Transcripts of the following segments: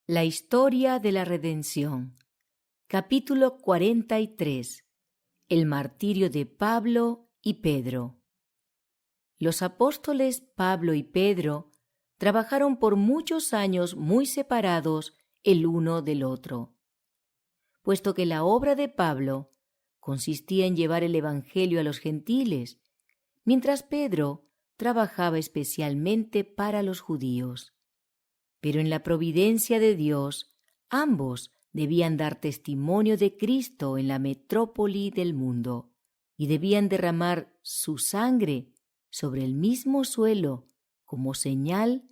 La historia de la redención. Capítulo 43. El martirio de Pablo y Pedro. Los apóstoles Pablo y Pedro trabajaron por muchos años muy separados el uno del otro, puesto que la obra de Pablo consistía en llevar el Evangelio a los gentiles, mientras Pedro trabajaba especialmente para los judíos. Pero en la providencia de Dios, ambos debían dar testimonio de Cristo en la metrópoli del mundo y debían derramar su sangre sobre el mismo suelo como señal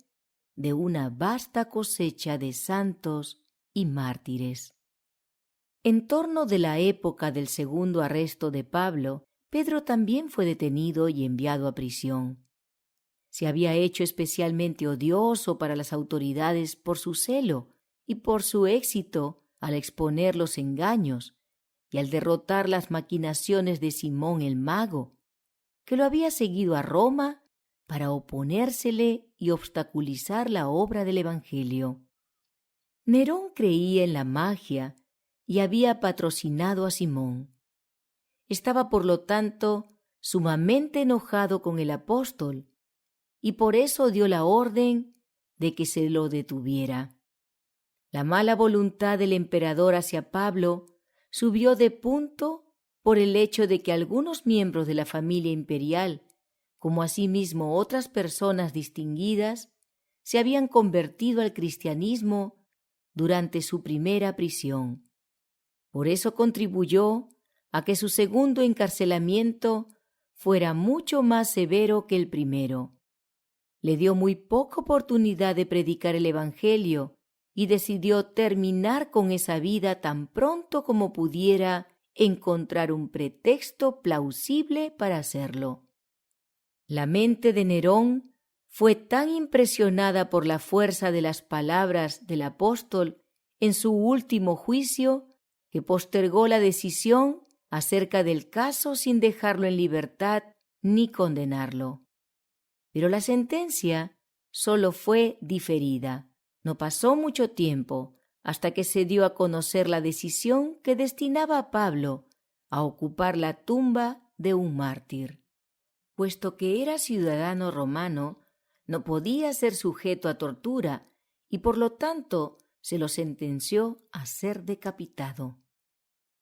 de una vasta cosecha de santos y mártires. En torno de la época del segundo arresto de Pablo, Pedro también fue detenido y enviado a prisión. Se había hecho especialmente odioso para las autoridades por su celo y por su éxito al exponer los engaños y al derrotar las maquinaciones de Simón el mago, que lo había seguido a Roma para oponérsele y obstaculizar la obra del Evangelio. Nerón creía en la magia y había patrocinado a Simón. Estaba, por lo tanto, sumamente enojado con el apóstol y por eso dio la orden de que se lo detuviera. La mala voluntad del emperador hacia Pablo subió de punto por el hecho de que algunos miembros de la familia imperial, como asimismo otras personas distinguidas, se habían convertido al cristianismo durante su primera prisión. Por eso contribuyó a que su segundo encarcelamiento fuera mucho más severo que el primero. Le dio muy poca oportunidad de predicar el Evangelio y decidió terminar con esa vida tan pronto como pudiera encontrar un pretexto plausible para hacerlo. La mente de Nerón fue tan impresionada por la fuerza de las palabras del apóstol en su último juicio que postergó la decisión acerca del caso sin dejarlo en libertad ni condenarlo. Pero la sentencia solo fue diferida. No pasó mucho tiempo hasta que se dio a conocer la decisión que destinaba a Pablo a ocupar la tumba de un mártir. Puesto que era ciudadano romano, no podía ser sujeto a tortura y por lo tanto se lo sentenció a ser decapitado.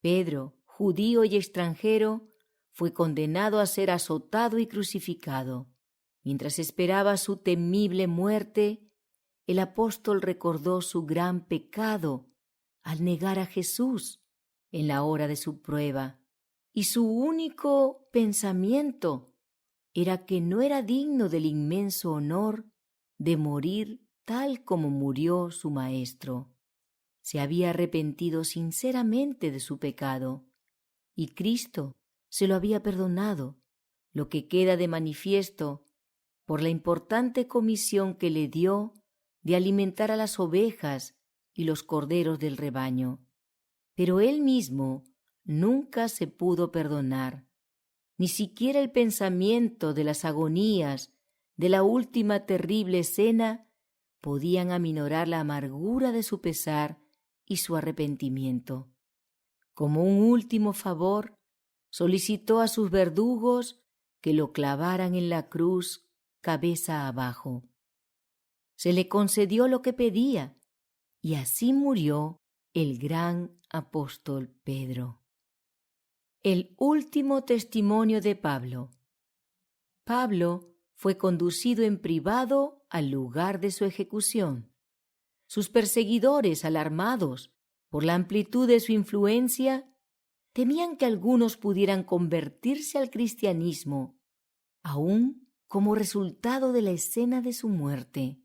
Pedro, judío y extranjero, fue condenado a ser azotado y crucificado. Mientras esperaba su temible muerte, el apóstol recordó su gran pecado al negar a Jesús en la hora de su prueba, y su único pensamiento era que no era digno del inmenso honor de morir tal como murió su maestro. Se había arrepentido sinceramente de su pecado, y Cristo se lo había perdonado, lo que queda de manifiesto por la importante comisión que le dio de alimentar a las ovejas y los corderos del rebaño. Pero él mismo nunca se pudo perdonar, ni siquiera el pensamiento de las agonías de la última terrible escena podían aminorar la amargura de su pesar y su arrepentimiento. Como un último favor, solicitó a sus verdugos que lo clavaran en la cruz cabeza abajo. Se le concedió lo que pedía, y así murió el gran apóstol Pedro. El último testimonio de Pablo. Pablo fue conducido en privado al lugar de su ejecución. Sus perseguidores, alarmados por la amplitud de su influencia, temían que algunos pudieran convertirse al cristianismo, aún como resultado de la escena de su muerte.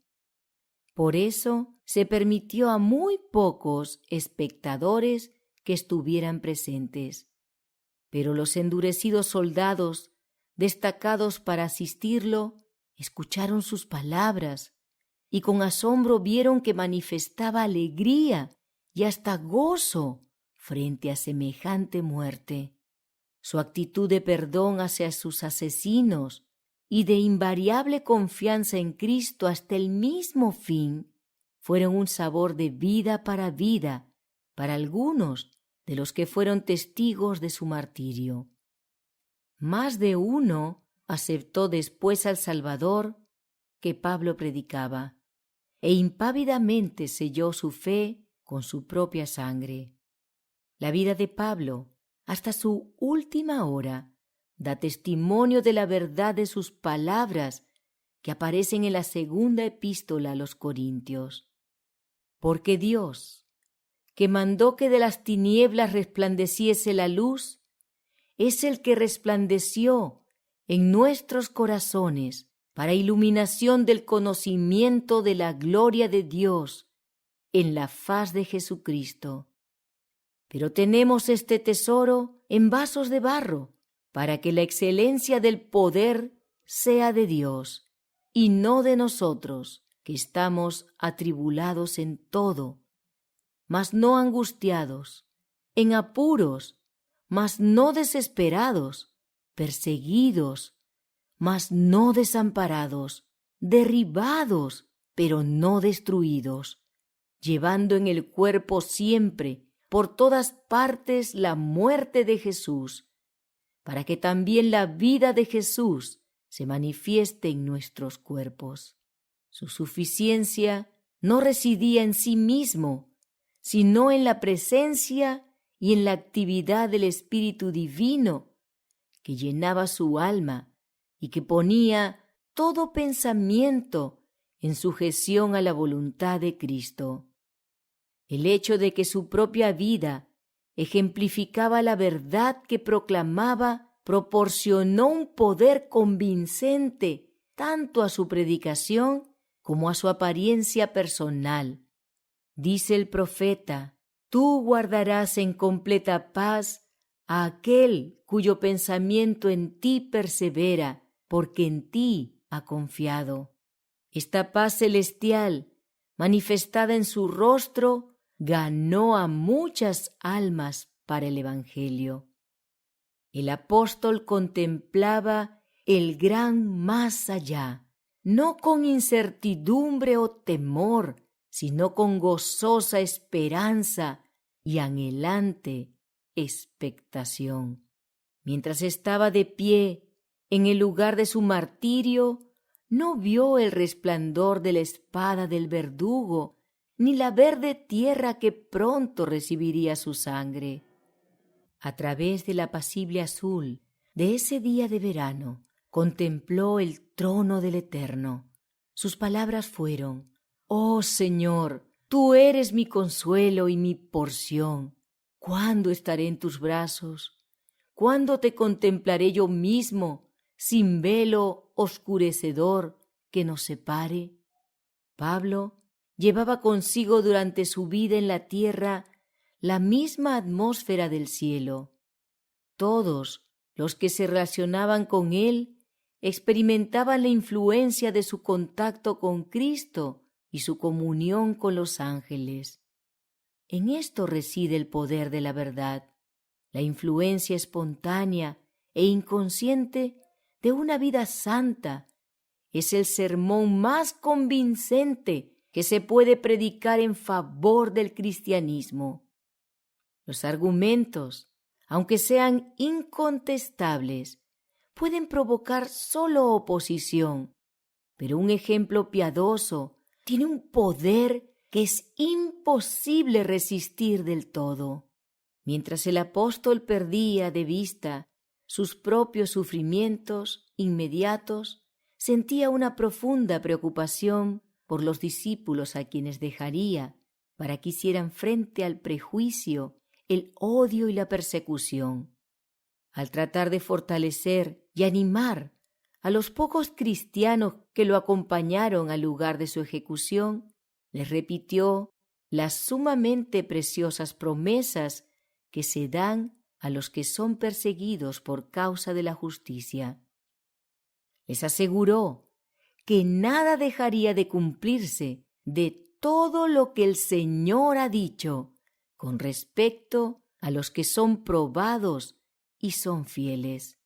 Por eso se permitió a muy pocos espectadores que estuvieran presentes. Pero los endurecidos soldados, destacados para asistirlo, escucharon sus palabras y con asombro vieron que manifestaba alegría y hasta gozo frente a semejante muerte. Su actitud de perdón hacia sus asesinos y de invariable confianza en Cristo hasta el mismo fin fueron un sabor de vida para algunos de los que fueron testigos de su martirio. Más de uno aceptó después al Salvador que Pablo predicaba, e impávidamente selló su fe con su propia sangre. La vida de Pablo, hasta su última hora, da testimonio de la verdad de sus palabras que aparecen en la segunda epístola a los Corintios. Porque Dios, que mandó que de las tinieblas resplandeciese la luz, es el que resplandeció en nuestros corazones para iluminación del conocimiento de la gloria de Dios en la faz de Jesucristo. Pero tenemos este tesoro en vasos de barro, para que la excelencia del poder sea de Dios, y no de nosotros, que estamos atribulados en todo, mas no angustiados, en apuros, mas no desesperados, perseguidos, mas no desamparados, derribados, pero no destruidos, llevando en el cuerpo siempre, por todas partes, la muerte de Jesús, para que también la vida de Jesús se manifieste en nuestros cuerpos. Su suficiencia no residía en sí mismo, sino en la presencia y en la actividad del Espíritu Divino, que llenaba su alma y que ponía todo pensamiento en sujeción a la voluntad de Cristo. El hecho de que su propia vida ejemplificaba la verdad que proclamaba proporcionó un poder convincente tanto a su predicación como a su apariencia personal. Dice el profeta: «Tú guardarás en completa paz a aquel cuyo pensamiento en ti persevera, porque en ti ha confiado». Esta paz celestial, manifestada en su rostro, ganó a muchas almas para el Evangelio. El apóstol contemplaba el gran más allá, no con incertidumbre o temor, sino con gozosa esperanza y anhelante expectación. Mientras estaba de pie en el lugar de su martirio, no vio el resplandor de la espada del verdugo, ni la verde tierra que pronto recibiría su sangre. A través del apacible azul de ese día de verano, contempló el trono del Eterno. Sus palabras fueron: «Oh Señor, tú eres mi consuelo y mi porción. ¿Cuándo estaré en tus brazos? ¿Cuándo te contemplaré yo mismo, sin velo oscurecedor que nos separe?» Pablo llevaba consigo durante su vida en la tierra la misma atmósfera del cielo. Todos los que se relacionaban con él experimentaban la influencia de su contacto con Cristo y su comunión con los ángeles. En esto reside el poder de la verdad, la influencia espontánea e inconsciente de una vida santa. Es el sermón más convincente que se puede predicar en favor del cristianismo. Los argumentos, aunque sean incontestables, pueden provocar solo oposición, pero un ejemplo piadoso tiene un poder que es imposible resistir del todo. Mientras el apóstol perdía de vista sus propios sufrimientos inmediatos, sentía una profunda preocupación por los discípulos a quienes dejaría para que hicieran frente al prejuicio, el odio y la persecución. Al tratar de fortalecer y animar a los pocos cristianos que lo acompañaron al lugar de su ejecución, les repitió las sumamente preciosas promesas que se dan a los que son perseguidos por causa de la justicia. Les aseguró que nada dejaría de cumplirse de todo lo que el Señor ha dicho con respecto a los que son probados y son fieles.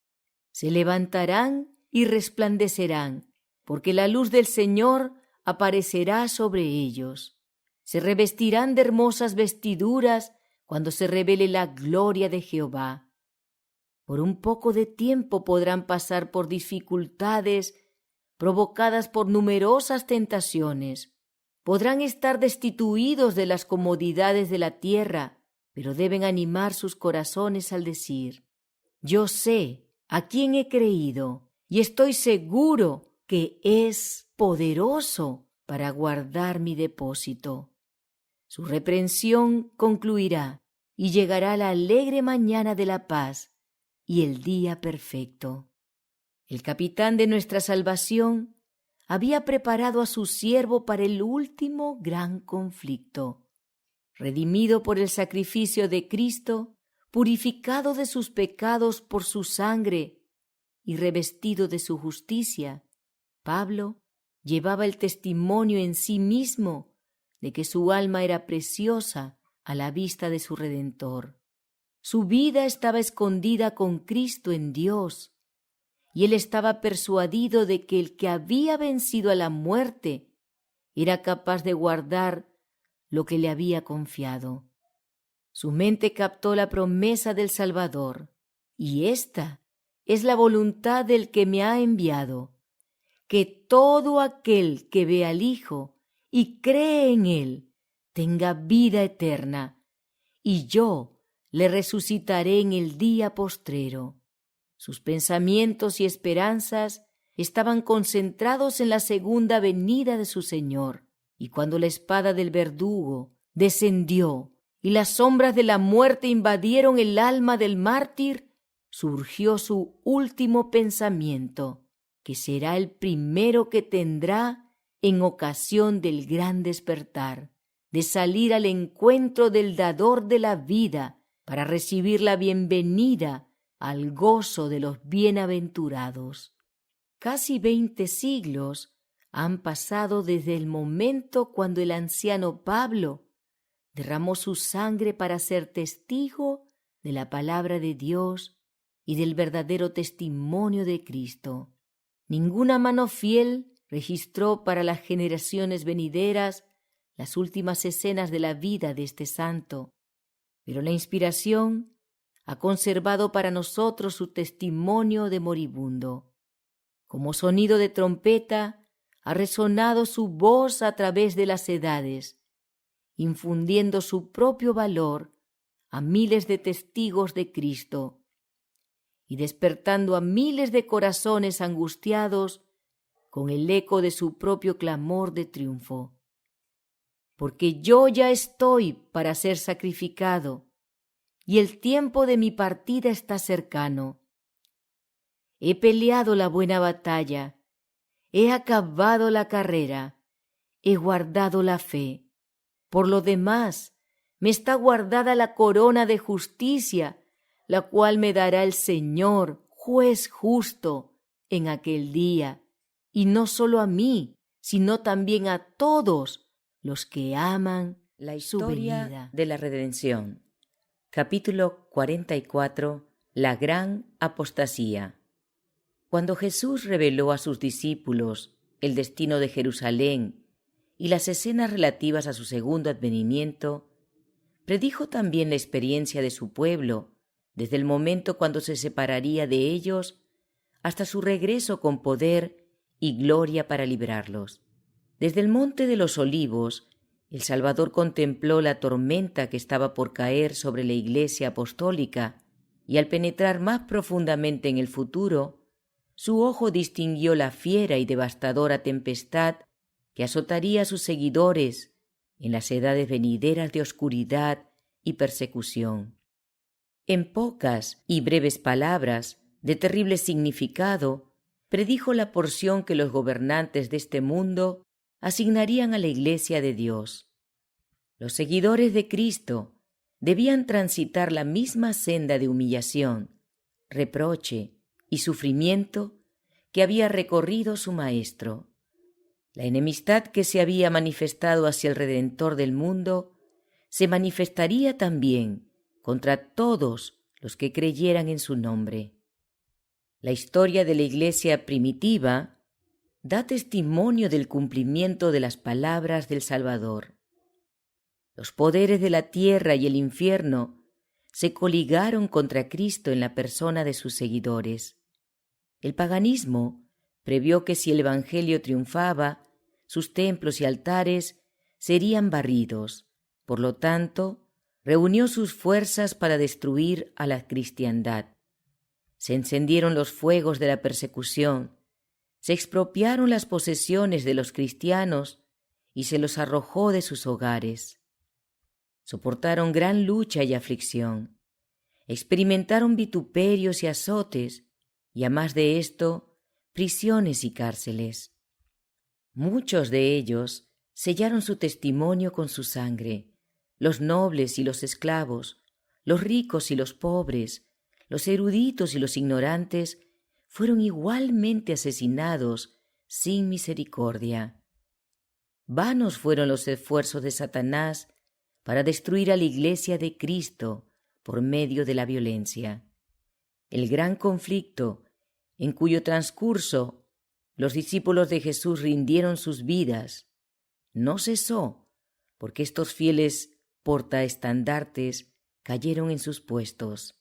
Se levantarán y resplandecerán, porque la luz del Señor aparecerá sobre ellos. Se revestirán de hermosas vestiduras cuando se revele la gloria de Jehová. Por un poco de tiempo podrán pasar por dificultades provocadas por numerosas tentaciones. Podrán estar destituidos de las comodidades de la tierra, pero deben animar sus corazones al decir: yo sé a quién he creído y estoy seguro que es poderoso para guardar mi depósito. Su reprensión concluirá y llegará la alegre mañana de la paz y el día perfecto. El capitán de nuestra salvación había preparado a su siervo para el último gran conflicto. Redimido por el sacrificio de Cristo, purificado de sus pecados por su sangre y revestido de su justicia, Pablo llevaba el testimonio en sí mismo de que su alma era preciosa a la vista de su Redentor. Su vida estaba escondida con Cristo en Dios, y él estaba persuadido de que el que había vencido a la muerte era capaz de guardar lo que le había confiado. Su mente captó la promesa del Salvador, y esta es la voluntad del que me ha enviado, que todo aquel que ve al Hijo y cree en él tenga vida eterna, y yo le resucitaré en el día postrero. Sus pensamientos y esperanzas estaban concentrados en la segunda venida de su Señor, y cuando la espada del verdugo descendió y las sombras de la muerte invadieron el alma del mártir, surgió su último pensamiento, que será el primero que tendrá en ocasión del gran despertar, de salir al encuentro del dador de la vida para recibir la bienvenida al gozo de los bienaventurados. Casi 20 siglos han pasado desde el momento cuando el anciano Pablo derramó su sangre para ser testigo de la palabra de Dios y del verdadero testimonio de Cristo. Ninguna mano fiel registró para las generaciones venideras las últimas escenas de la vida de este santo, pero la inspiración ha conservado para nosotros su testimonio de moribundo. Como sonido de trompeta ha resonado su voz a través de las edades, infundiendo su propio valor a miles de testigos de Cristo y despertando a miles de corazones angustiados con el eco de su propio clamor de triunfo. Porque yo ya estoy para ser sacrificado, y el tiempo de mi partida está cercano. He peleado la buena batalla, he acabado la carrera, he guardado la fe. Por lo demás, me está guardada la corona de justicia, la cual me dará el Señor, juez justo, en aquel día, y no solo a mí, sino también a todos los que aman La su historia venida. de la redención. Capítulo 44. La gran apostasía. Cuando Jesús reveló a sus discípulos el destino de Jerusalén y las escenas relativas a su segundo advenimiento, predijo también la experiencia de su pueblo desde el momento cuando se separaría de ellos hasta su regreso con poder y gloria para librarlos. Desde el Monte de los Olivos, el Salvador contempló la tormenta que estaba por caer sobre la Iglesia apostólica y al penetrar más profundamente en el futuro, su ojo distinguió la fiera y devastadora tempestad que azotaría a sus seguidores en las edades venideras de oscuridad y persecución. En pocas y breves palabras, de terrible significado, predijo la porción que los gobernantes de este mundo asignarían a la Iglesia de Dios. Los seguidores de Cristo debían transitar la misma senda de humillación, reproche y sufrimiento que había recorrido su Maestro. La enemistad que se había manifestado hacia el Redentor del mundo se manifestaría también contra todos los que creyeran en su nombre. La historia de la Iglesia primitiva da testimonio del cumplimiento de las palabras del Salvador. Los poderes de la tierra y el infierno se coligaron contra Cristo en la persona de sus seguidores. El paganismo previó que si el Evangelio triunfaba, sus templos y altares serían barridos. Por lo tanto, reunió sus fuerzas para destruir a la cristiandad. Se encendieron los fuegos de la persecución, se expropiaron las posesiones de los cristianos y se los arrojó de sus hogares. Soportaron gran lucha y aflicción, experimentaron vituperios y azotes, y a más de esto, prisiones y cárceles. Muchos de ellos sellaron su testimonio con su sangre, los nobles y los esclavos, los ricos y los pobres, los eruditos y los ignorantes fueron igualmente asesinados sin misericordia. Vanos fueron los esfuerzos de Satanás para destruir a la Iglesia de Cristo por medio de la violencia. El gran conflicto, en cuyo transcurso los discípulos de Jesús rindieron sus vidas, no cesó, porque estos fieles portaestandartes cayeron en sus puestos.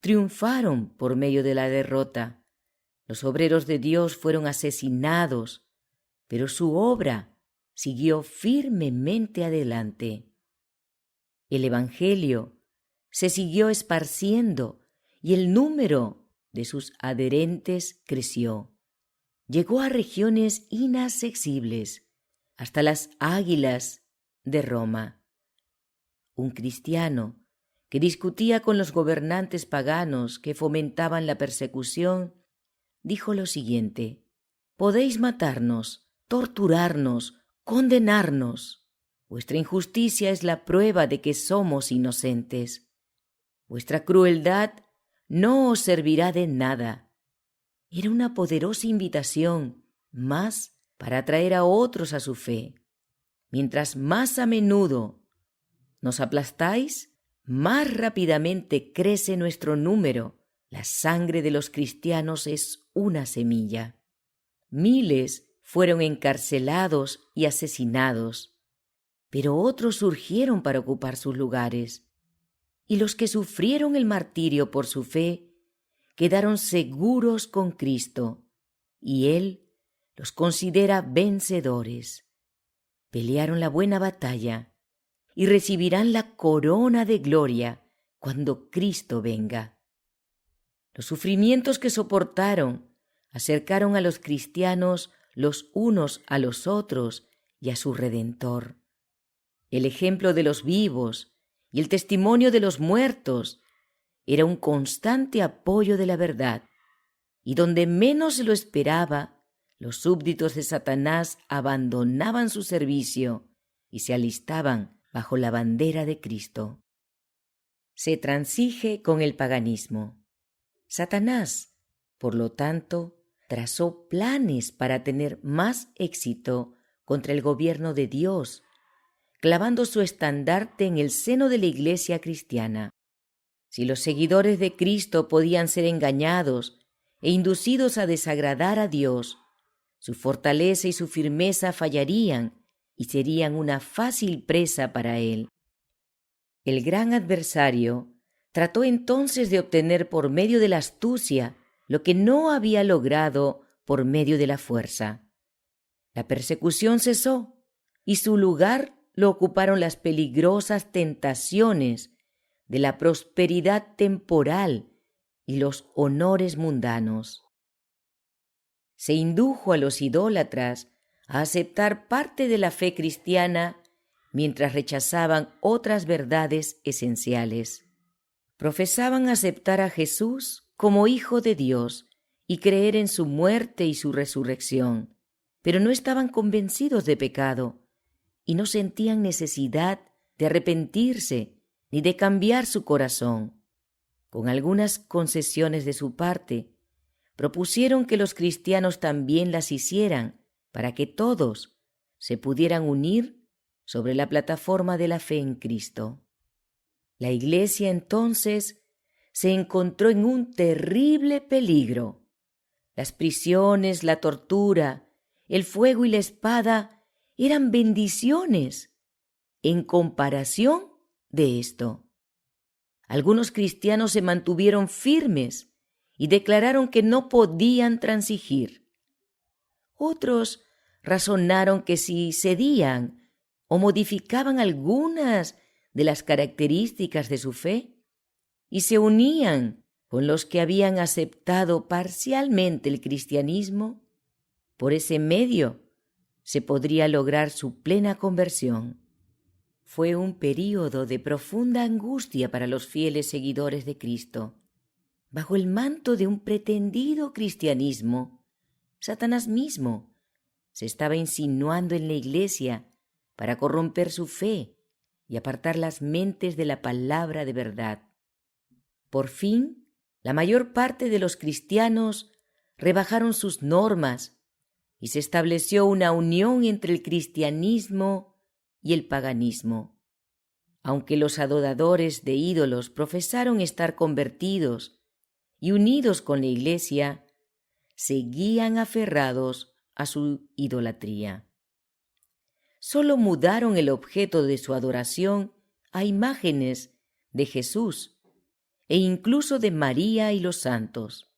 Triunfaron por medio de la derrota. Los obreros de Dios fueron asesinados, pero su obra siguió firmemente adelante. El Evangelio se siguió esparciendo y el número de sus adherentes creció. Llegó a regiones inaccesibles, hasta las Águilas de Roma. Un cristiano que discutía con los gobernantes paganos que fomentaban la persecución, dijo lo siguiente: «Podéis matarnos, torturarnos, condenarnos. Vuestra injusticia es la prueba de que somos inocentes. Vuestra crueldad no os servirá de nada». Era una poderosa invitación, más para atraer a otros a su fe. Mientras más a menudo nos aplastáis, más rápidamente crece nuestro número. La sangre de los cristianos es una semilla. Miles fueron encarcelados y asesinados, pero otros surgieron para ocupar sus lugares. Y los que sufrieron el martirio por su fe quedaron seguros con Cristo, y Él los considera vencedores. Pelearon la buena batalla y recibirán la corona de gloria cuando Cristo venga. Los sufrimientos que soportaron acercaron a los cristianos los unos a los otros y a su Redentor. El ejemplo de los vivos y el testimonio de los muertos era un constante apoyo de la verdad, y donde menos se lo esperaba, los súbditos de Satanás abandonaban su servicio y se alistaban bajo la bandera de Cristo. Se transige con el paganismo. Satanás, por lo tanto, trazó planes para tener más éxito contra el gobierno de Dios, clavando su estandarte en el seno de la Iglesia cristiana. Si los seguidores de Cristo podían ser engañados e inducidos a desagradar a Dios, su fortaleza y su firmeza fallarían y serían una fácil presa para él. El gran adversario trató entonces de obtener por medio de la astucia lo que no había logrado por medio de la fuerza. La persecución cesó y su lugar lo ocuparon las peligrosas tentaciones de la prosperidad temporal y los honores mundanos. Se indujo a los idólatras a aceptar parte de la fe cristiana mientras rechazaban otras verdades esenciales. Profesaban aceptar a Jesús como Hijo de Dios y creer en su muerte y su resurrección, pero no estaban convencidos de pecado y no sentían necesidad de arrepentirse ni de cambiar su corazón. Con algunas concesiones de su parte, propusieron que los cristianos también las hicieran para que todos se pudieran unir sobre la plataforma de la fe en Cristo. La Iglesia entonces se encontró en un terrible peligro. Las prisiones, la tortura, el fuego y la espada eran bendiciones. en comparación de esto. Algunos cristianos se mantuvieron firmes y declararon que no podían transigir. Otros razonaron que si cedían o modificaban algunas de las características de su fe y se unían con los que habían aceptado parcialmente el cristianismo, por ese medio se podría lograr su plena conversión. Fue un período de profunda angustia para los fieles seguidores de Cristo. Bajo el manto de un pretendido cristianismo, Satanás mismo se estaba insinuando en la Iglesia para corromper su fe y apartar las mentes de la palabra de verdad. Por fin, la mayor parte de los cristianos rebajaron sus normas y se estableció una unión entre el cristianismo y el paganismo. Aunque los adoradores de ídolos profesaron estar convertidos y unidos con la Iglesia, seguían aferrados a su idolatría. Solo mudaron el objeto de su adoración a imágenes de Jesús e incluso de María y los santos.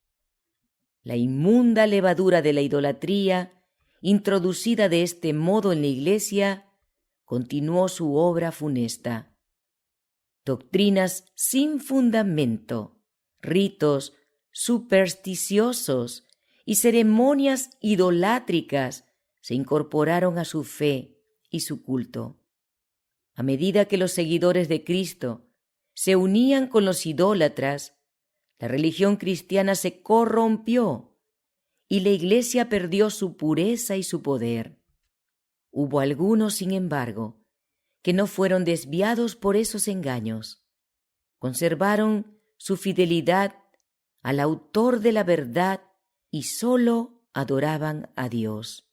La inmunda levadura de la idolatría, introducida de este modo en la Iglesia, continuó su obra funesta. Doctrinas sin fundamento, ritos supersticiosos y ceremonias idolátricas se incorporaron a su fe y su culto. A medida que los seguidores de Cristo se unían con los idólatras, la religión cristiana se corrompió y la Iglesia perdió su pureza y su poder. Hubo algunos, sin embargo, que no fueron desviados por esos engaños. Conservaron su fidelidad al autor de la verdad y sólo adoraban a Dios.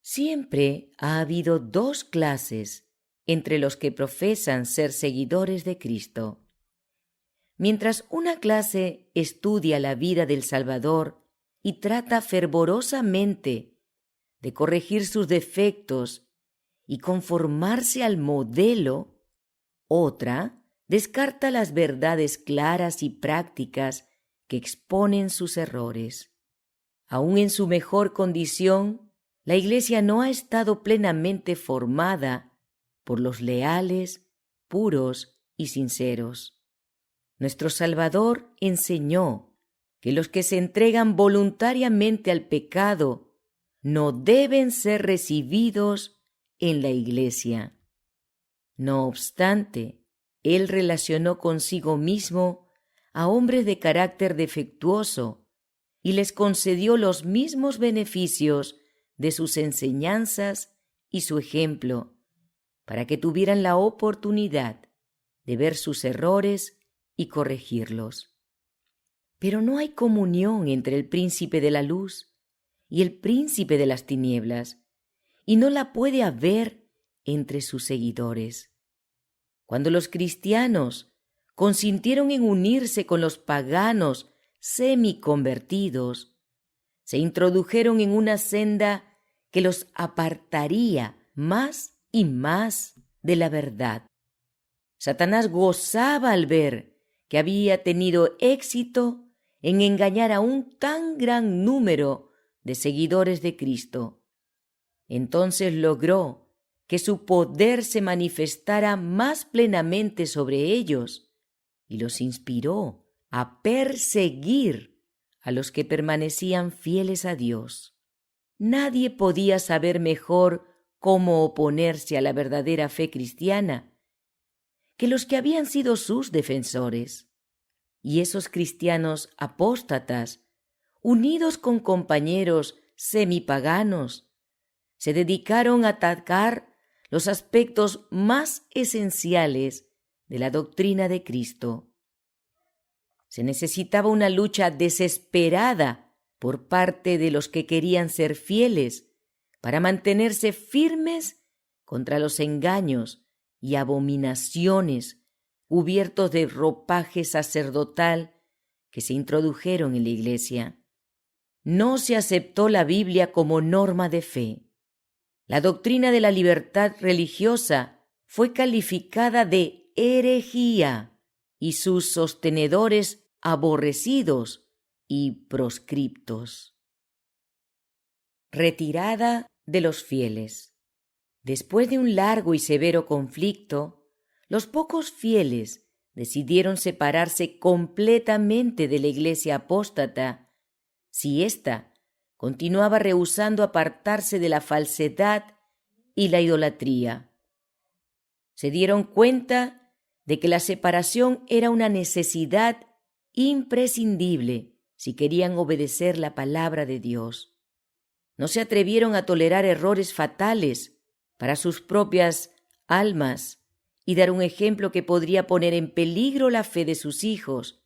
Siempre ha habido dos clases entre los que profesan ser seguidores de Cristo. Mientras una clase estudia la vida del Salvador y trata fervorosamente de corregir sus defectos y conformarse al modelo, otra descarta las verdades claras y prácticas que exponen sus errores. Aún en su mejor condición, la Iglesia no ha estado plenamente formada por los leales, puros y sinceros. Nuestro Salvador enseñó que los que se entregan voluntariamente al pecado no deben ser recibidos en la Iglesia. No obstante, Él relacionó consigo mismo a hombres de carácter defectuoso y les concedió los mismos beneficios de sus enseñanzas y su ejemplo, para que tuvieran la oportunidad de ver sus errores y corregirlos. Pero no hay comunión entre el príncipe de la luz y el príncipe de las tinieblas, y no la puede haber entre sus seguidores. Cuando los cristianos consintieron en unirse con los paganos semiconvertidos, se introdujeron en una senda que los apartaría más y más de la verdad. Satanás gozaba al ver que había tenido éxito en engañar a un tan gran número de seguidores de Cristo. Entonces logró que su poder se manifestara más plenamente sobre ellos y los inspiró a perseguir a los que permanecían fieles a Dios. Nadie podía saber mejor cómo oponerse a la verdadera fe cristiana que los que habían sido sus defensores. Y esos cristianos apóstatas, unidos con compañeros semipaganos, se dedicaron a atacar los aspectos más esenciales de la doctrina de Cristo. Se necesitaba una lucha desesperada por parte de los que querían ser fieles para mantenerse firmes contra los engaños y abominaciones cubiertos de ropaje sacerdotal que se introdujeron en la Iglesia. No se aceptó la Biblia como norma de fe. La doctrina de la libertad religiosa fue calificada de herejía y sus sostenedores aborrecidos y proscriptos. Retirada de los fieles. Después de un largo y severo conflicto, los pocos fieles decidieron separarse completamente de la Iglesia apóstata si ésta continuaba rehusando apartarse de la falsedad y la idolatría. Se dieron cuenta de que la separación era una necesidad imprescindible si querían obedecer la palabra de Dios. No se atrevieron a tolerar errores fatales para sus propias almas y dar un ejemplo que podría poner en peligro la fe de sus hijos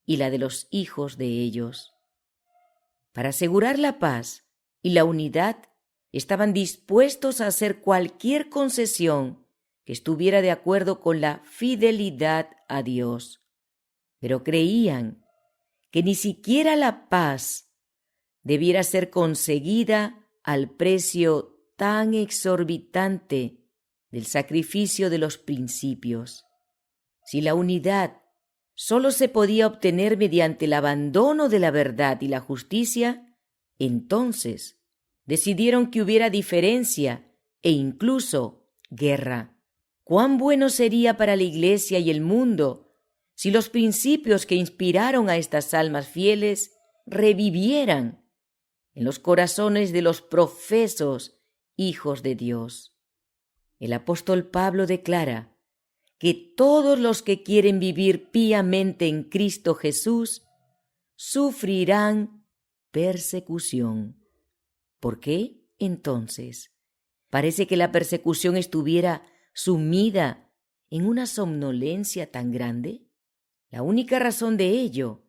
y la de los hijos de ellos. Para asegurar la paz y la unidad, estaban dispuestos a hacer cualquier concesión que estuviera de acuerdo con la fidelidad a Dios. Pero creían que ni siquiera la paz debiera ser conseguida al precio tan exorbitante del sacrificio de los principios. Si la unidad solo se podía obtener mediante el abandono de la verdad y la justicia, entonces decidieron que hubiera diferencia e incluso guerra. ¿Cuán bueno sería para la Iglesia y el mundo si los principios que inspiraron a estas almas fieles revivieran en los corazones de los profesos hijos de Dios? El apóstol Pablo declara que todos los que quieren vivir piamente en Cristo Jesús sufrirán persecución. ¿Por qué, entonces, parece que la persecución estuviera sumida en una somnolencia tan grande? La única razón de ello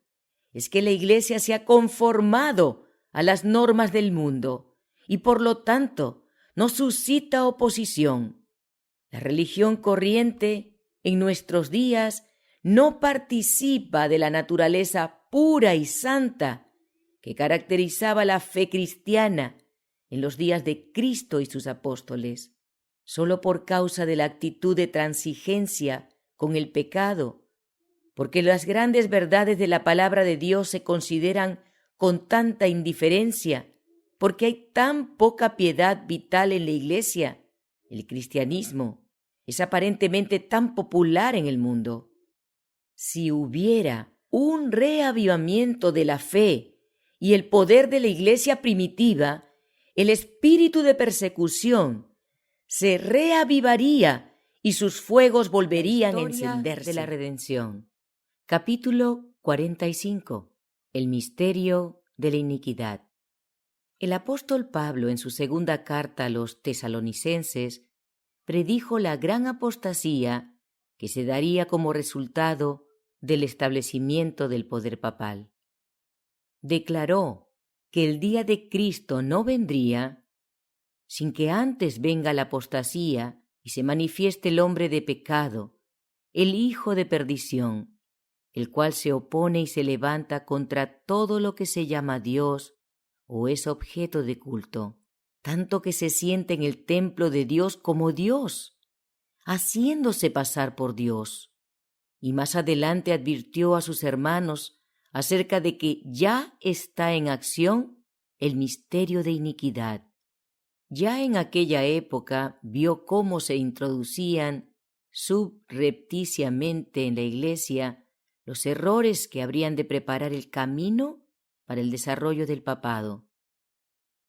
es que la Iglesia se ha conformado a las normas del mundo y por lo tanto no suscita oposición. La religión corriente en nuestros días no participa de la naturaleza pura y santa que caracterizaba la fe cristiana en los días de Cristo y sus apóstoles. Solo por causa de la actitud de transigencia con el pecado, porque las grandes verdades de la palabra de Dios se consideran con tanta indiferencia, porque hay tan poca piedad vital en la Iglesia, el cristianismo es aparentemente tan popular en el mundo. Si hubiera un reavivamiento de la fe y el poder de la Iglesia primitiva, el espíritu de persecución se reavivaría y sus fuegos volverían a encenderse. De la redención. Capítulo 45. El misterio de la iniquidad. El apóstol Pablo, en su segunda carta a los tesalonicenses, predijo la gran apostasía que se daría como resultado del establecimiento del poder papal. Declaró que el día de Cristo no vendría sin que antes venga la apostasía y se manifieste el hombre de pecado, el hijo de perdición, el cual se opone y se levanta contra todo lo que se llama Dios o es objeto de culto, tanto que se siente en el templo de Dios como Dios, haciéndose pasar por Dios. Y más adelante advirtió a sus hermanos acerca de que ya está en acción el misterio de iniquidad. Ya en aquella época vio cómo se introducían subrepticiamente en la Iglesia los errores que habrían de preparar el camino para el desarrollo del papado.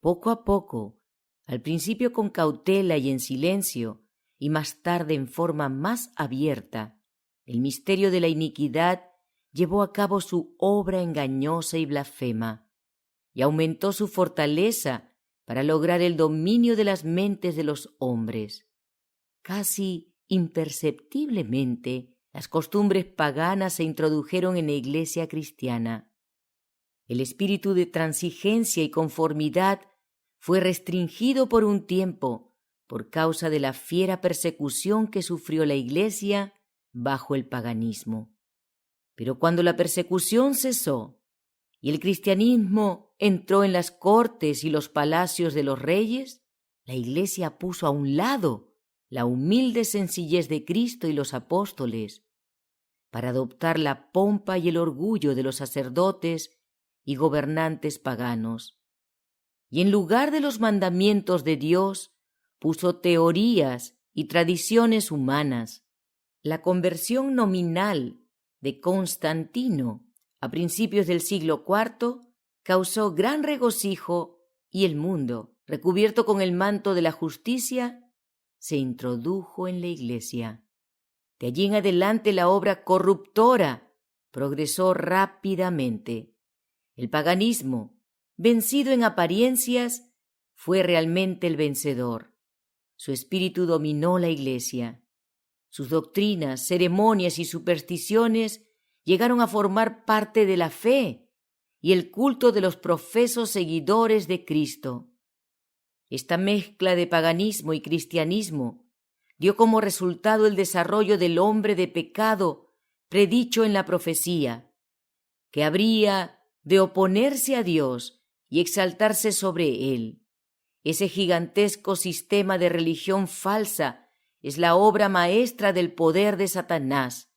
Poco a poco, al principio con cautela y en silencio, y más tarde en forma más abierta, el misterio de la iniquidad llevó a cabo su obra engañosa y blasfema, y aumentó su fortaleza para lograr el dominio de las mentes de los hombres. Casi imperceptiblemente, las costumbres paganas se introdujeron en la Iglesia cristiana. El espíritu de transigencia y conformidad fue restringido por un tiempo por causa de la fiera persecución que sufrió la Iglesia bajo el paganismo. Pero cuando la persecución cesó y el cristianismo entró en las cortes y los palacios de los reyes, la Iglesia puso a un lado la humilde sencillez de Cristo y los apóstoles, para adoptar la pompa y el orgullo de los sacerdotes y gobernantes paganos. Y en lugar de los mandamientos de Dios, puso teorías y tradiciones humanas. La conversión nominal de Constantino a principios del siglo IV causó gran regocijo y el mundo, recubierto con el manto de la justicia, se introdujo en la Iglesia. De allí en adelante la obra corruptora progresó rápidamente. El paganismo, vencido en apariencias, fue realmente el vencedor. Su espíritu dominó la Iglesia. Sus doctrinas, ceremonias y supersticiones llegaron a formar parte de la fe y el culto de los profesos seguidores de Cristo. Esta mezcla de paganismo y cristianismo dio como resultado el desarrollo del hombre de pecado predicho en la profecía, que habría de oponerse a Dios y exaltarse sobre él. Ese gigantesco sistema de religión falsa es la obra maestra del poder de Satanás,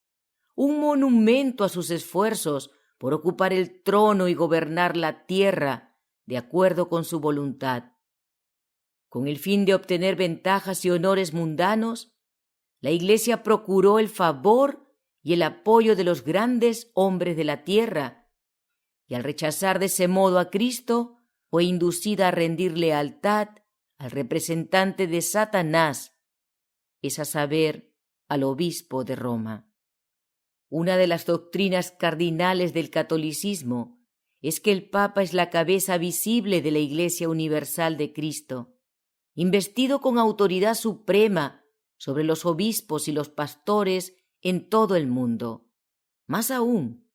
un monumento a sus esfuerzos por ocupar el trono y gobernar la tierra de acuerdo con su voluntad. Con el fin de obtener ventajas y honores mundanos, la Iglesia procuró el favor y el apoyo de los grandes hombres de la tierra, y al rechazar de ese modo a Cristo, fue inducida a rendir lealtad al representante de Satanás, es a saber, al obispo de Roma. Una de las doctrinas cardinales del catolicismo es que el Papa es la cabeza visible de la Iglesia Universal de Cristo, investido con autoridad suprema sobre los obispos y los pastores en todo el mundo. Más aún,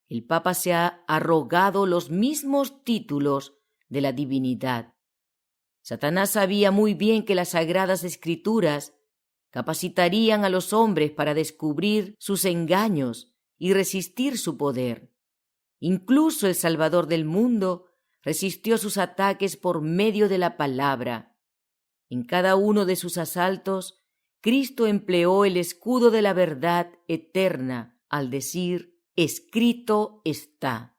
el Papa se ha arrogado los mismos títulos de la divinidad. Satanás sabía muy bien que las Sagradas Escrituras capacitarían a los hombres para descubrir sus engaños y resistir su poder. Incluso el Salvador del mundo resistió sus ataques por medio de la palabra. En cada uno de sus asaltos, Cristo empleó el escudo de la verdad eterna al decir: escrito está.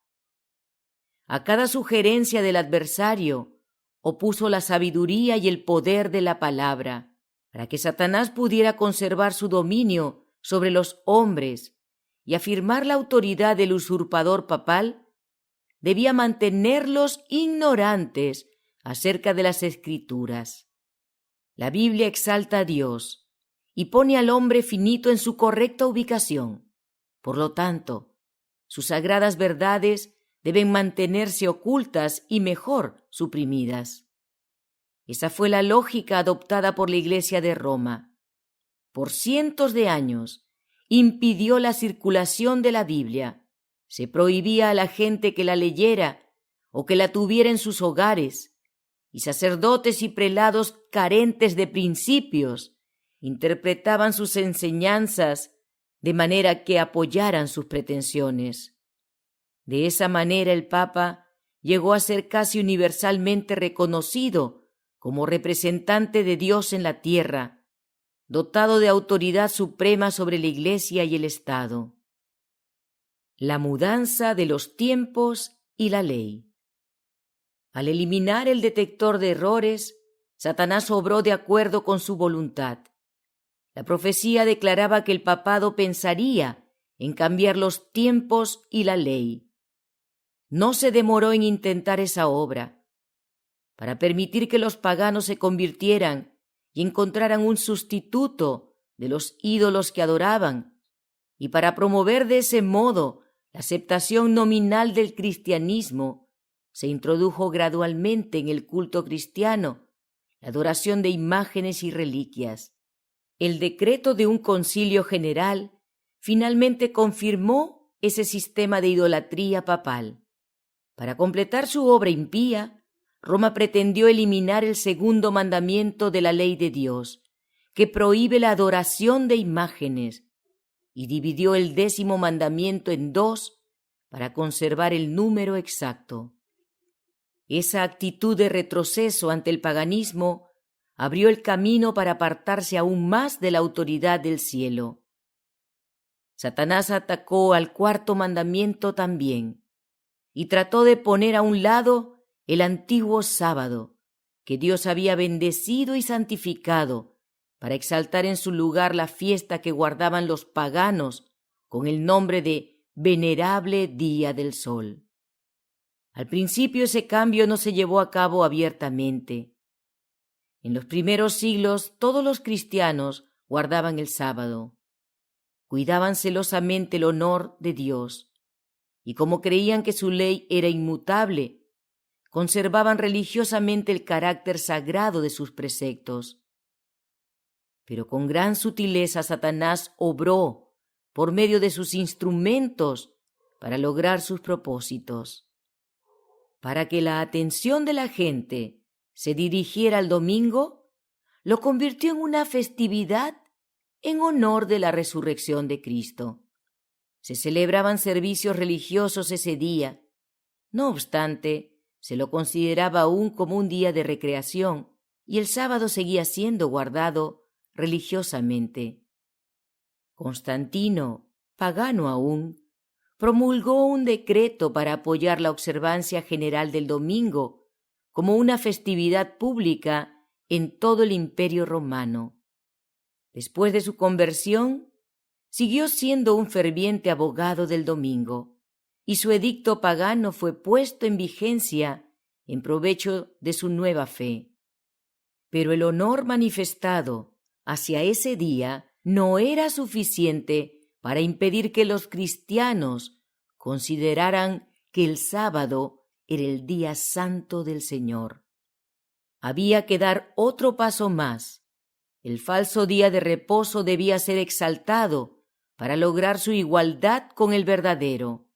A cada sugerencia del adversario opuso la sabiduría y el poder de la palabra, para que Satanás pudiera conservar su dominio sobre los hombres y afirmar la autoridad del usurpador papal. Debía mantenerlos ignorantes acerca de las Escrituras. La Biblia exalta a Dios y pone al hombre finito en su correcta ubicación. Por lo tanto, sus sagradas verdades deben mantenerse ocultas y mejor suprimidas. Esa fue la lógica adoptada por la Iglesia de Roma. Por cientos de años impidió la circulación de la Biblia. Se prohibía a la gente que la leyera o que la tuviera en sus hogares, y sacerdotes y prelados carentes de principios interpretaban sus enseñanzas de manera que apoyaran sus pretensiones. De esa manera el Papa llegó a ser casi universalmente reconocido como representante de Dios en la tierra, dotado de autoridad suprema sobre la Iglesia y el Estado. La mudanza de los tiempos y la ley. Al eliminar el detector de errores, Satanás obró de acuerdo con su voluntad. La profecía declaraba que el papado pensaría en cambiar los tiempos y la ley. No se demoró en intentar esa obra. Para permitir que los paganos se convirtieran y encontraran un sustituto de los ídolos que adoraban, y para promover de ese modo la aceptación nominal del cristianismo, se introdujo gradualmente en el culto cristiano la adoración de imágenes y reliquias. El decreto de un concilio general finalmente confirmó ese sistema de idolatría papal. Para completar su obra impía, Roma pretendió eliminar el segundo mandamiento de la ley de Dios, que prohíbe la adoración de imágenes, y dividió el 10º mandamiento en 2 para conservar el número exacto. Esa actitud de retroceso ante el paganismo abrió el camino para apartarse aún más de la autoridad del cielo. Satanás atacó al cuarto mandamiento también y trató de poner a un lado el antiguo sábado que Dios había bendecido y santificado para exaltar en su lugar la fiesta que guardaban los paganos con el nombre de venerable día del sol. Al principio ese cambio no se llevó a cabo abiertamente. En los primeros siglos todos los cristianos guardaban el sábado, cuidaban celosamente el honor de Dios, y como creían que su ley era inmutable, conservaban religiosamente el carácter sagrado de sus preceptos. Pero con gran sutileza Satanás obró por medio de sus instrumentos para lograr sus propósitos. Para que la atención de la gente se dirigiera al domingo, lo convirtió en una festividad en honor de la resurrección de Cristo. Se celebraban servicios religiosos ese día. No obstante, se lo consideraba aún como un día de recreación y el sábado seguía siendo guardado religiosamente. Constantino, pagano aún, promulgó un decreto para apoyar la observancia general del domingo como una festividad pública en todo el Imperio Romano. Después de su conversión, siguió siendo un ferviente abogado del domingo, y su edicto pagano fue puesto en vigencia en provecho de su nueva fe. Pero el honor manifestado hacia ese día no era suficiente para impedir que los cristianos consideraran que el sábado era el día santo del Señor. Había que dar otro paso más. El falso día de reposo debía ser exaltado para lograr su igualdad con el verdadero.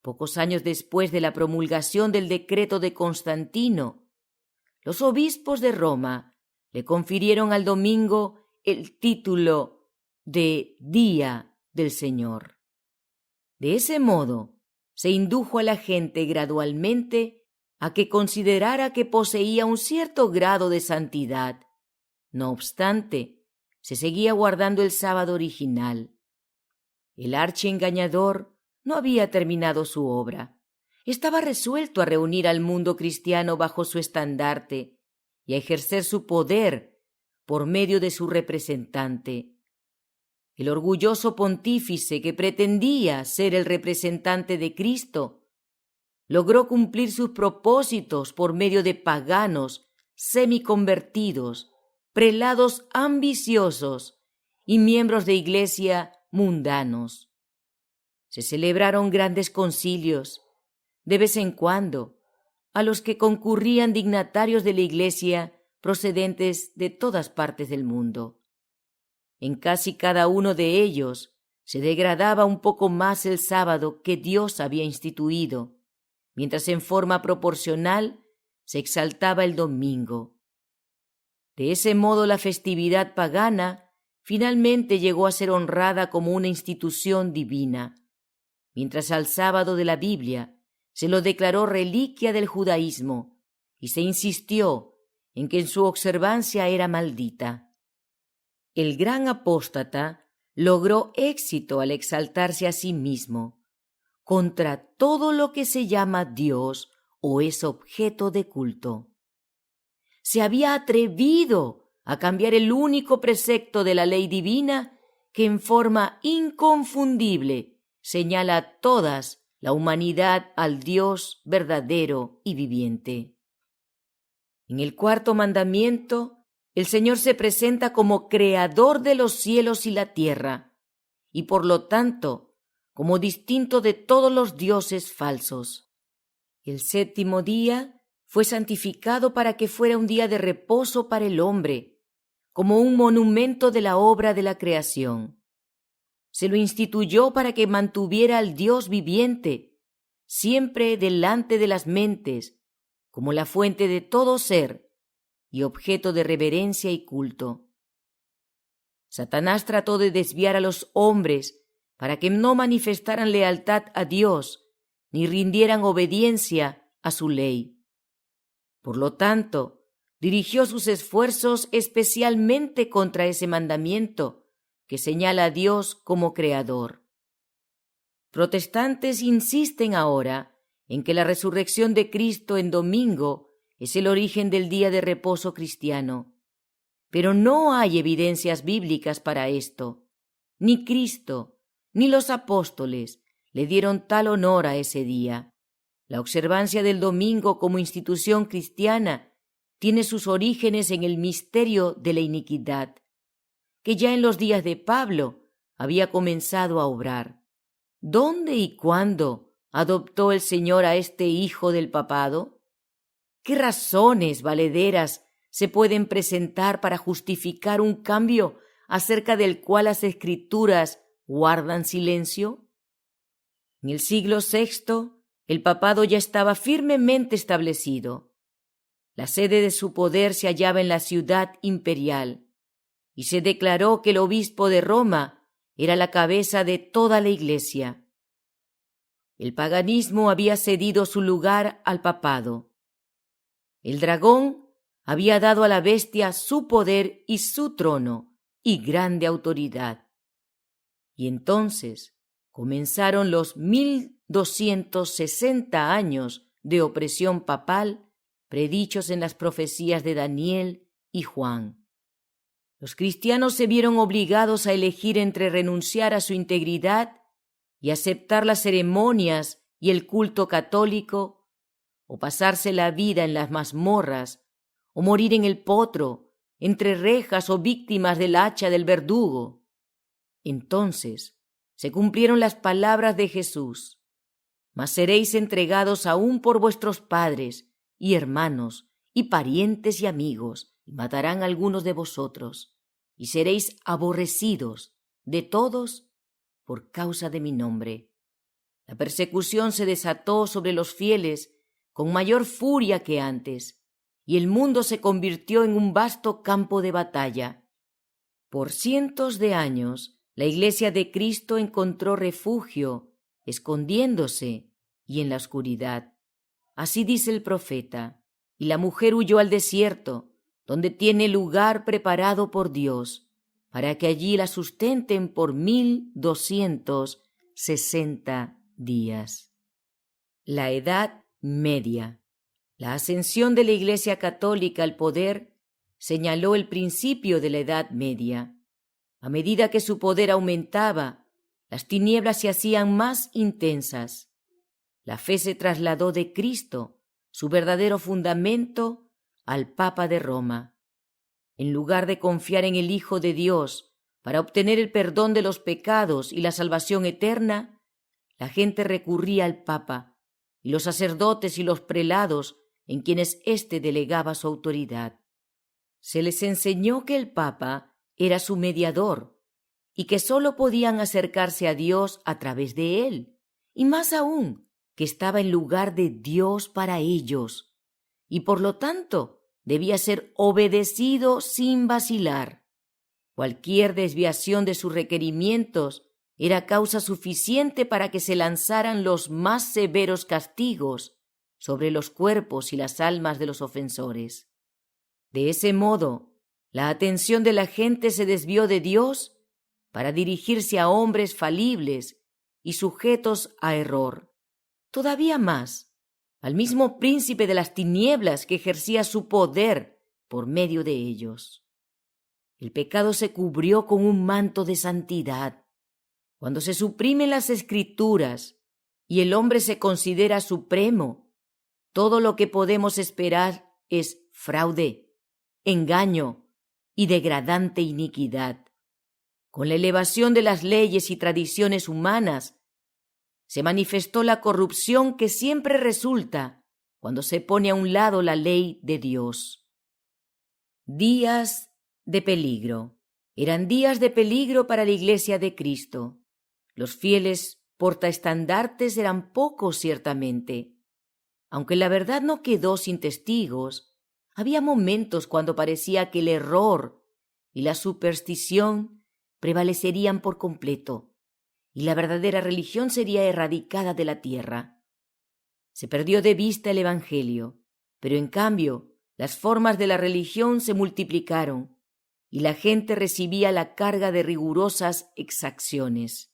Pocos años después de la promulgación del decreto de Constantino, los obispos de Roma le confirieron al domingo el título de Día del Señor. De ese modo, se indujo a la gente gradualmente a que considerara que poseía un cierto grado de santidad. No obstante, se seguía guardando el sábado original. El archiengañador no había terminado su obra. Estaba resuelto a reunir al mundo cristiano bajo su estandarte y a ejercer su poder por medio de su representante. El orgulloso pontífice que pretendía ser el representante de Cristo logró cumplir sus propósitos por medio de paganos semiconvertidos, prelados ambiciosos y miembros de iglesia mundanos. Se celebraron grandes concilios, de vez en cuando, a los que concurrían dignatarios de la iglesia procedentes de todas partes del mundo. En casi cada uno de ellos se degradaba un poco más el sábado que Dios había instituido, mientras en forma proporcional se exaltaba el domingo. De ese modo la festividad pagana finalmente llegó a ser honrada como una institución divina, mientras al sábado de la Biblia se lo declaró reliquia del judaísmo y se insistió en que en su observancia era maldita. El gran apóstata logró éxito al exaltarse a sí mismo, contra todo lo que se llama Dios o es objeto de culto. Se había atrevido a cambiar el único precepto de la ley divina que en forma inconfundible señala a todas la humanidad al Dios verdadero y viviente. En el cuarto mandamiento, el Señor se presenta como creador de los cielos y la tierra, y por lo tanto, como distinto de todos los dioses falsos. El séptimo día fue santificado para que fuera un día de reposo para el hombre, como un monumento de la obra de la creación. Se lo instituyó para que mantuviera al Dios viviente, siempre delante de las mentes, como la fuente de todo ser y objeto de reverencia y culto. Satanás trató de desviar a los hombres para que no manifestaran lealtad a Dios ni rindieran obediencia a su ley. Por lo tanto, dirigió sus esfuerzos especialmente contra ese mandamiento que señala a Dios como creador. Protestantes insisten ahora en que la resurrección de Cristo en domingo es el origen del día de reposo cristiano, pero no hay evidencias bíblicas para esto. Ni Cristo ni los apóstoles le dieron tal honor a ese día. La observancia del domingo como institución cristiana tiene sus orígenes en el misterio de la iniquidad, que ya en los días de Pablo había comenzado a obrar. ¿Dónde y cuándo adoptó el Señor a este hijo del papado? ¿Qué razones valederas se pueden presentar para justificar un cambio acerca del cual las Escrituras guardan silencio? En el siglo VI, el papado ya estaba firmemente establecido. La sede de su poder se hallaba en la ciudad imperial, y se declaró que el obispo de Roma era la cabeza de toda la Iglesia. El paganismo había cedido su lugar al papado. El dragón había dado a la bestia su poder y su trono y grande autoridad. Y entonces comenzaron los 1260 años de opresión papal predichos en las profecías de Daniel y Juan. Los cristianos se vieron obligados a elegir entre renunciar a su integridad y aceptar las ceremonias y el culto católico, o pasarse la vida en las mazmorras, o morir en el potro, entre rejas o víctimas del hacha del verdugo. Entonces se cumplieron las palabras de Jesús: mas seréis entregados aún por vuestros padres y hermanos y parientes y amigos, y matarán a algunos de vosotros, y seréis aborrecidos de todos por causa de mi nombre. La persecución se desató sobre los fieles con mayor furia que antes, y el mundo se convirtió en un vasto campo de batalla. Por cientos de años, la Iglesia de Cristo encontró refugio, escondiéndose y en la oscuridad. Así dice el profeta: y la mujer huyó al desierto, donde tiene lugar preparado por Dios, para que allí la sustenten por 1260 días. La Edad Media. La ascensión de la Iglesia católica al poder señaló el principio de la Edad Media. A medida que su poder aumentaba, las tinieblas se hacían más intensas. La fe se trasladó de Cristo, su verdadero fundamento, al Papa de Roma. En lugar de confiar en el Hijo de Dios para obtener el perdón de los pecados y la salvación eterna, la gente recurría al Papa y los sacerdotes y los prelados en quienes éste delegaba su autoridad. Se les enseñó que el Papa era su mediador y que sólo podían acercarse a Dios a través de él, y más aún, que estaba en lugar de Dios para ellos, y por lo tanto debía ser obedecido sin vacilar. Cualquier desviación de sus requerimientos era causa suficiente para que se lanzaran los más severos castigos sobre los cuerpos y las almas de los ofensores. De ese modo, la atención de la gente se desvió de Dios para dirigirse a hombres falibles y sujetos a error. Todavía más, al mismo príncipe de las tinieblas que ejercía su poder por medio de ellos. El pecado se cubrió con un manto de santidad. Cuando se suprimen las Escrituras y el hombre se considera supremo, todo lo que podemos esperar es fraude, engaño y degradante iniquidad. Con la elevación de las leyes y tradiciones humanas, se manifestó la corrupción que siempre resulta cuando se pone a un lado la ley de Dios. Días de peligro. Eran días de peligro para la Iglesia de Cristo. Los fieles portaestandartes eran pocos, ciertamente. Aunque la verdad no quedó sin testigos, había momentos cuando parecía que el error y la superstición prevalecerían por completo, y la verdadera religión sería erradicada de la tierra. Se perdió de vista el Evangelio, pero en cambio las formas de la religión se multiplicaron y la gente recibía la carga de rigurosas exacciones.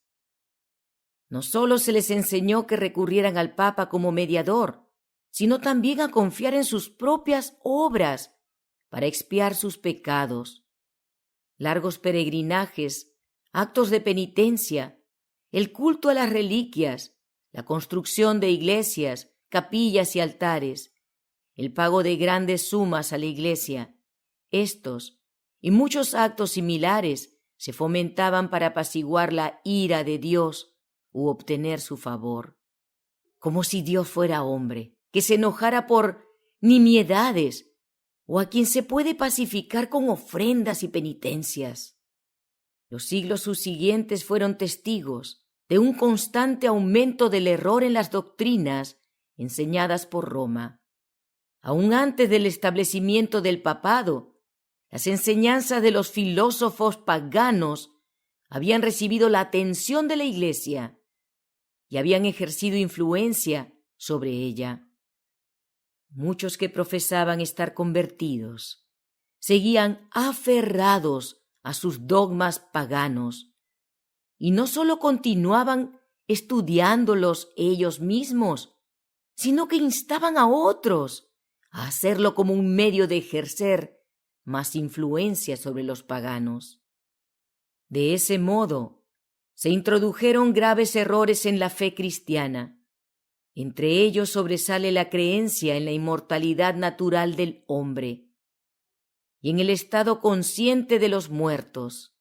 No solo se les enseñó que recurrieran al Papa como mediador, sino también a confiar en sus propias obras para expiar sus pecados. Largos peregrinajes, actos de penitencia, el culto a las reliquias, la construcción de iglesias, capillas y altares, el pago de grandes sumas a la Iglesia. Estos y muchos actos similares se fomentaban para apaciguar la ira de Dios u obtener su favor. Como si Dios fuera hombre, que se enojara por nimiedades, o a quien se puede pacificar con ofrendas y penitencias. Los siglos subsiguientes fueron testigos de un constante aumento del error en las doctrinas enseñadas por Roma. Aún antes del establecimiento del papado, las enseñanzas de los filósofos paganos habían recibido la atención de la Iglesia y habían ejercido influencia sobre ella. Muchos que profesaban estar convertidos seguían aferrados a sus dogmas paganos y no solo continuaban estudiándolos ellos mismos, sino que instaban a otros a hacerlo como un medio de ejercer más influencia sobre los paganos. De ese modo, se introdujeron graves errores en la fe cristiana. Entre ellos sobresale la creencia en la inmortalidad natural del hombre y en el estado consciente de los muertos.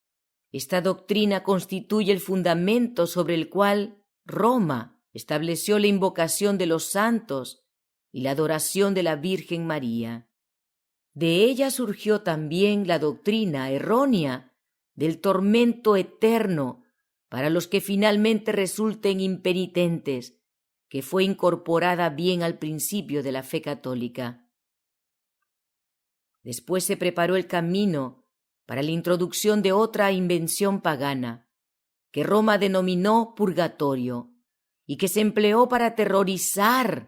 Esta doctrina constituye el fundamento sobre el cual Roma estableció la invocación de los santos y la adoración de la Virgen María. De ella surgió también la doctrina errónea del tormento eterno para los que finalmente resulten impenitentes, que fue incorporada bien al principio de la fe católica. Después se preparó el camino para la introducción de otra invención pagana, que Roma denominó purgatorio, y que se empleó para aterrorizar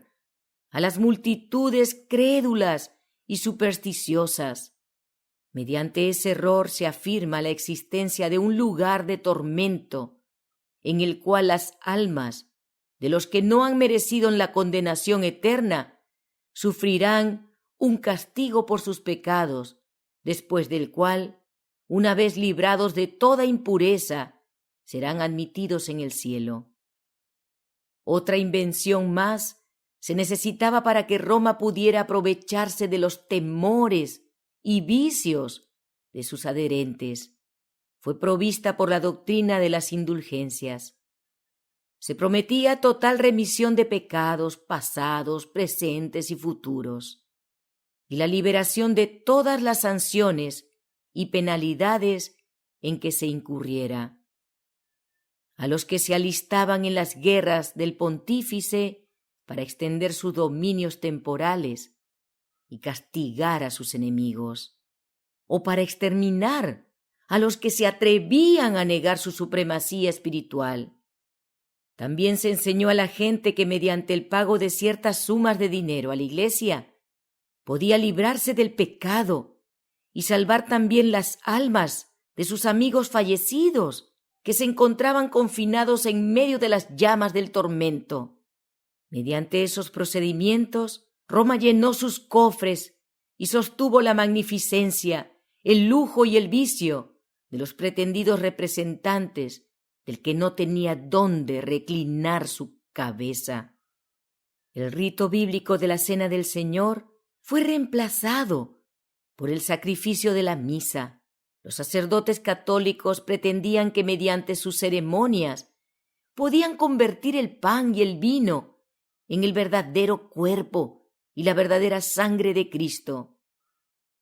a las multitudes crédulas y supersticiosas. Mediante ese error se afirma la existencia de un lugar de tormento en el cual las almas de los que no han merecido la condenación eterna sufrirán un castigo por sus pecados, después del cual, una vez librados de toda impureza, serán admitidos en el cielo. Otra invención más se necesitaba para que Roma pudiera aprovecharse de los temores y vicios de sus adherentes. Fue provista por la doctrina de las indulgencias. Se prometía total remisión de pecados pasados, presentes y futuros, y la liberación de todas las sanciones y penalidades en que se incurriera. A los que se alistaban en las guerras del pontífice para extender sus dominios temporales y castigar a sus enemigos, o para exterminar a los que se atrevían a negar su supremacía espiritual. También se enseñó a la gente que mediante el pago de ciertas sumas de dinero a la Iglesia podía librarse del pecado y salvar también las almas de sus amigos fallecidos que se encontraban confinados en medio de las llamas del tormento. Mediante esos procedimientos, Roma llenó sus cofres y sostuvo la magnificencia, el lujo y el vicio de los pretendidos representantes del que no tenía dónde reclinar su cabeza. El rito bíblico de la Cena del Señor fue reemplazado por el sacrificio de la misa. Los sacerdotes católicos pretendían que mediante sus ceremonias podían convertir el pan y el vino en el verdadero cuerpo y la verdadera sangre de Cristo.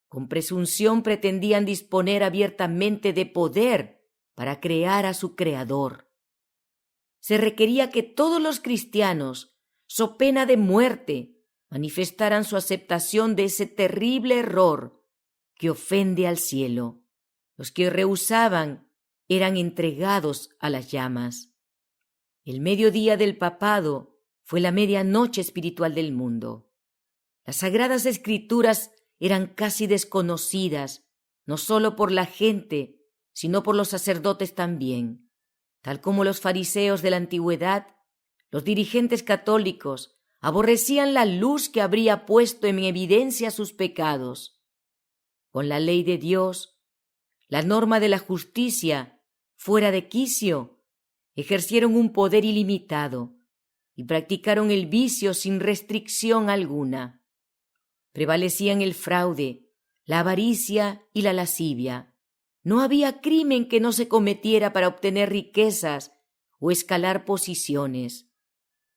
Con presunción pretendían disponer abiertamente de poder para crear a su Creador. Se requería que todos los cristianos, so pena de muerte, manifestaran su aceptación de ese terrible error que ofende al cielo. Los que rehusaban eran entregados a las llamas. El mediodía del papado fue la medianoche espiritual del mundo. Las sagradas escrituras eran casi desconocidas, no solo por la gente, sino por los sacerdotes también. Tal como los fariseos de la antigüedad, los dirigentes católicos aborrecían la luz que habría puesto en evidencia sus pecados. Con la ley de Dios, la norma de la justicia, fuera de quicio, ejercieron un poder ilimitado y practicaron el vicio sin restricción alguna. Prevalecían el fraude, la avaricia y la lascivia. No había crimen que no se cometiera para obtener riquezas o escalar posiciones.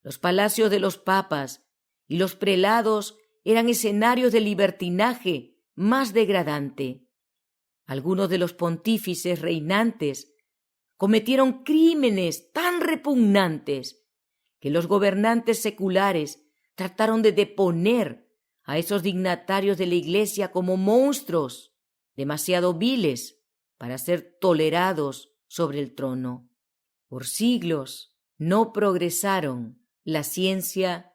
Los palacios de los papas y los prelados eran escenarios de libertinaje más degradante. Algunos de los pontífices reinantes cometieron crímenes tan repugnantes que los gobernantes seculares trataron de deponer a esos dignatarios de la Iglesia como monstruos demasiado viles para ser tolerados sobre el trono. Por siglos no progresaron la ciencia,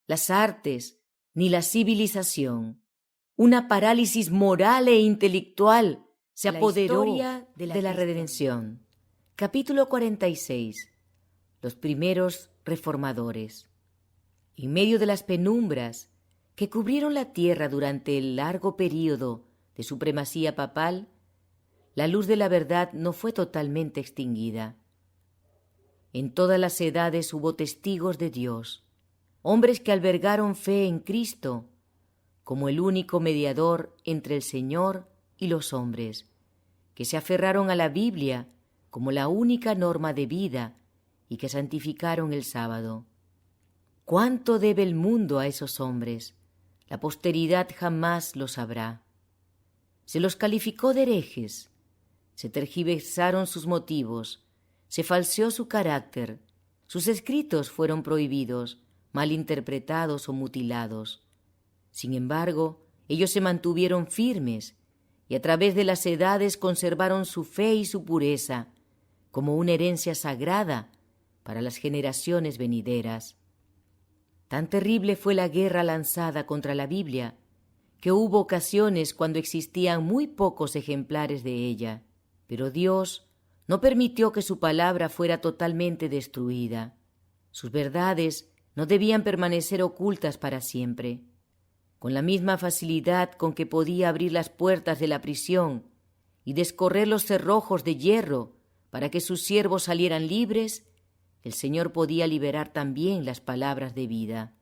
las artes ni la civilización. Una parálisis moral e intelectual se apoderó de la redención. Capítulo 46. Los primeros reformadores. En medio de las penumbras que cubrieron la tierra durante el largo período de supremacía papal, la luz de la verdad no fue totalmente extinguida. En todas las edades hubo testigos de Dios, hombres que albergaron fe en Cristo como el único mediador entre el Señor y los hombres, que se aferraron a la Biblia como la única norma de vida y que santificaron el sábado. ¿Cuánto debe el mundo a esos hombres? La posteridad jamás lo sabrá. Se los calificó de herejes, se tergiversaron sus motivos, se falseó su carácter, sus escritos fueron prohibidos, malinterpretados o mutilados. Sin embargo, ellos se mantuvieron firmes y a través de las edades conservaron su fe y su pureza como una herencia sagrada para las generaciones venideras. Tan terrible fue la guerra lanzada contra la Biblia que hubo ocasiones cuando existían muy pocos ejemplares de ella, pero Dios no permitió que su palabra fuera totalmente destruida. Sus verdades no debían permanecer ocultas para siempre. Con la misma facilidad con que podía abrir las puertas de la prisión y descorrer los cerrojos de hierro para que sus siervos salieran libres, el Señor podía liberar también las palabras de vida.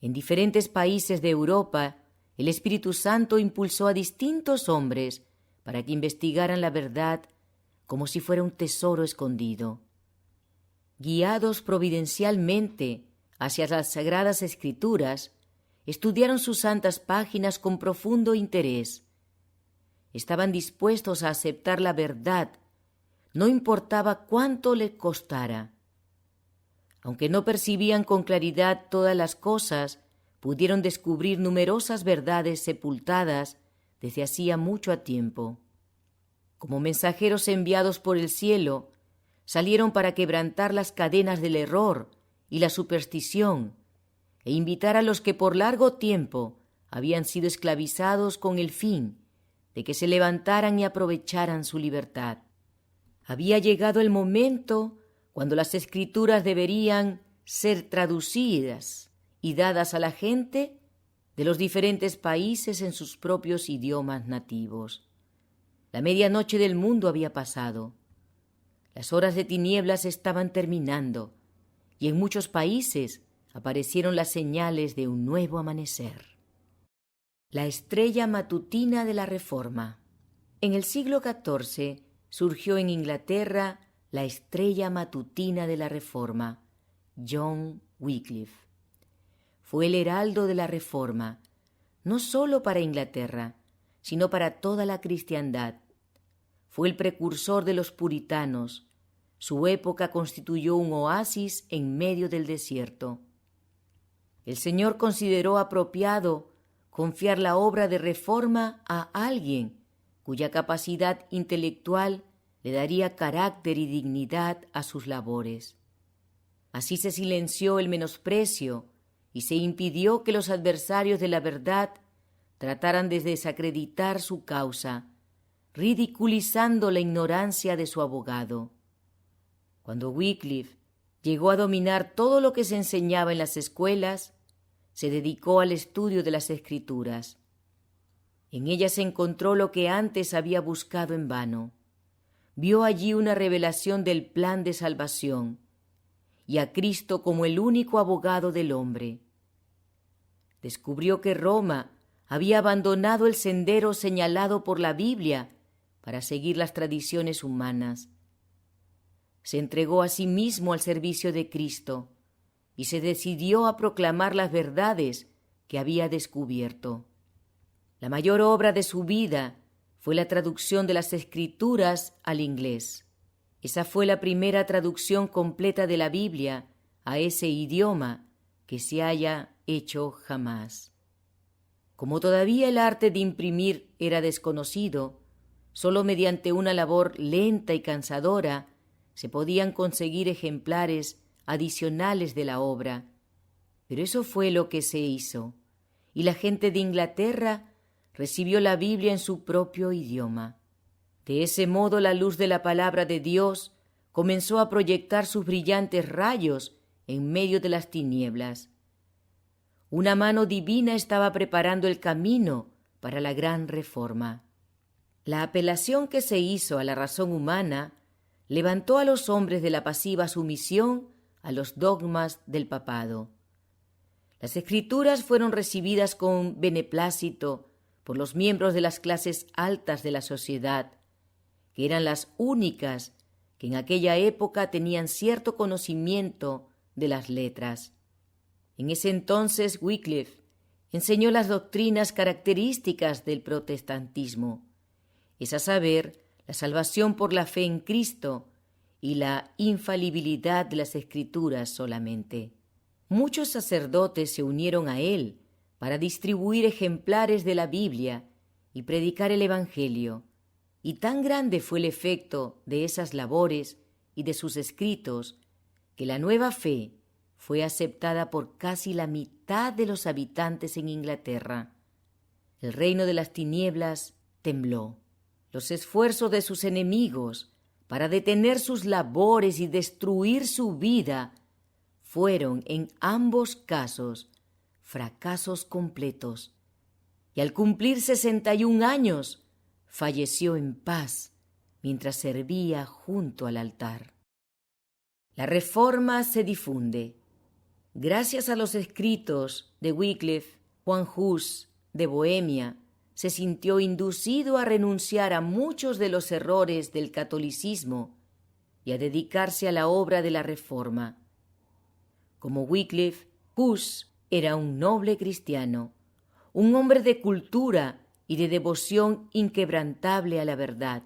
En diferentes países de Europa, el Espíritu Santo impulsó a distintos hombres para que investigaran la verdad como si fuera un tesoro escondido. Guiados providencialmente hacia las Sagradas Escrituras, estudiaron sus santas páginas con profundo interés. Estaban dispuestos a aceptar la verdad, no importaba cuánto les costara. Aunque no percibían con claridad todas las cosas, pudieron descubrir numerosas verdades sepultadas desde hacía mucho tiempo. Como mensajeros enviados por el cielo, salieron para quebrantar las cadenas del error y la superstición e invitar a los que por largo tiempo habían sido esclavizados con el fin de que se levantaran y aprovecharan su libertad. Había llegado el momento cuando las Escrituras deberían ser traducidas y dadas a la gente de los diferentes países en sus propios idiomas nativos. La medianoche del mundo había pasado. Las horas de tinieblas estaban terminando y en muchos países aparecieron las señales de un nuevo amanecer. La estrella matutina de la Reforma. En el siglo XIV surgió en Inglaterra la estrella matutina de la Reforma, John Wycliffe. Fue el heraldo de la Reforma, no sólo para Inglaterra, sino para toda la cristiandad. Fue el precursor de los puritanos. Su época constituyó un oasis en medio del desierto. El Señor consideró apropiado confiar la obra de reforma a alguien cuya capacidad intelectual le daría carácter y dignidad a sus labores. Así se silenció el menosprecio y se impidió que los adversarios de la verdad trataran de desacreditar su causa, ridiculizando la ignorancia de su abogado. Cuando Wycliffe llegó a dominar todo lo que se enseñaba en las escuelas, se dedicó al estudio de las Escrituras. En ellas encontró lo que antes había buscado en vano. Vio allí una revelación del plan de salvación y a Cristo como el único abogado del hombre. Descubrió que Roma había abandonado el sendero señalado por la Biblia para seguir las tradiciones humanas. Se entregó a sí mismo al servicio de Cristo y se decidió a proclamar las verdades que había descubierto. La mayor obra de su vida fue la traducción de las Escrituras al inglés. Esa fue la primera traducción completa de la Biblia a ese idioma que se haya hecho jamás. Como todavía el arte de imprimir era desconocido, solo mediante una labor lenta y cansadora se podían conseguir ejemplares adicionales de la obra. Pero eso fue lo que se hizo, y la gente de Inglaterra recibió la Biblia en su propio idioma. De ese modo la luz de la palabra de Dios comenzó a proyectar sus brillantes rayos en medio de las tinieblas. Una mano divina estaba preparando el camino para la gran reforma. La apelación que se hizo a la razón humana levantó a los hombres de la pasiva sumisión a los dogmas del papado. Las Escrituras fueron recibidas con beneplácito por los miembros de las clases altas de la sociedad, que eran las únicas que en aquella época tenían cierto conocimiento de las letras. En ese entonces Wycliffe enseñó las doctrinas características del protestantismo, es a saber, la salvación por la fe en Cristo y la infalibilidad de las Escrituras solamente. Muchos sacerdotes se unieron a él para distribuir ejemplares de la Biblia y predicar el Evangelio, y tan grande fue el efecto de esas labores y de sus escritos que la nueva fe fue aceptada por casi la mitad de los habitantes en Inglaterra. El reino de las tinieblas tembló. Los esfuerzos de sus enemigos para detener sus labores y destruir su vida fueron en ambos casos fracasos completos, y al cumplir 61 años falleció en paz mientras servía junto al altar. La reforma se difunde. Gracias a los escritos de Wycliffe, Juan Hus de Bohemia se sintió inducido a renunciar a muchos de los errores del catolicismo y a dedicarse a la obra de la reforma. Como Wycliffe, Hus era un noble cristiano, un hombre de cultura y de devoción inquebrantable a la verdad.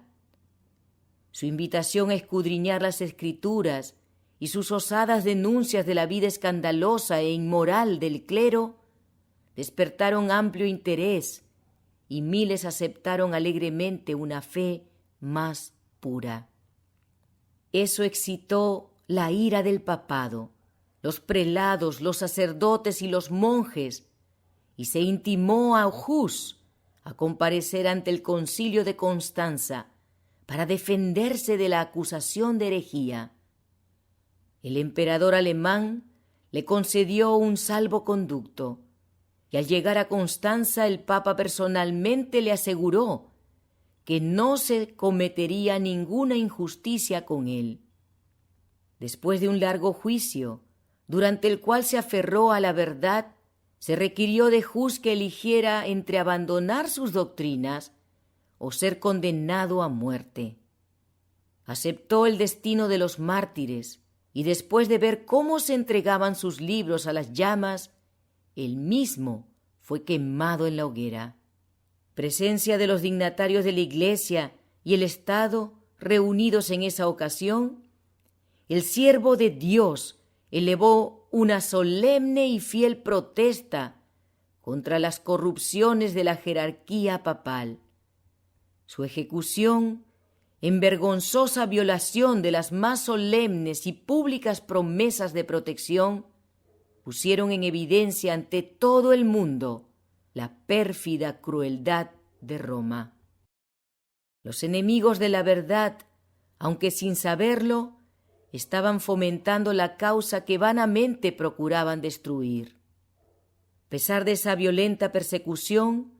Su invitación a escudriñar las Escrituras y sus osadas denuncias de la vida escandalosa e inmoral del clero despertaron amplio interés y miles aceptaron alegremente una fe más pura. Eso excitó la ira del papado, los prelados, los sacerdotes y los monjes, y se intimó a Hus a comparecer ante el concilio de Constanza para defenderse de la acusación de herejía. El emperador alemán le concedió un salvoconducto, y al llegar a Constanza el Papa personalmente le aseguró que no se cometería ninguna injusticia con él. Después de un largo juicio, durante el cual se aferró a la verdad, se requirió de Hus que eligiera entre abandonar sus doctrinas o ser condenado a muerte. Aceptó el destino de los mártires y después de ver cómo se entregaban sus libros a las llamas, él mismo fue quemado en la hoguera. Presencia de los dignatarios de la Iglesia y el Estado reunidos en esa ocasión, el siervo de Dios elevó una solemne y fiel protesta contra las corrupciones de la jerarquía papal. Su ejecución, en vergonzosa violación de las más solemnes y públicas promesas de protección, pusieron en evidencia ante todo el mundo la pérfida crueldad de Roma. Los enemigos de la verdad, aunque sin saberlo, estaban fomentando la causa que vanamente procuraban destruir. A pesar de esa violenta persecución,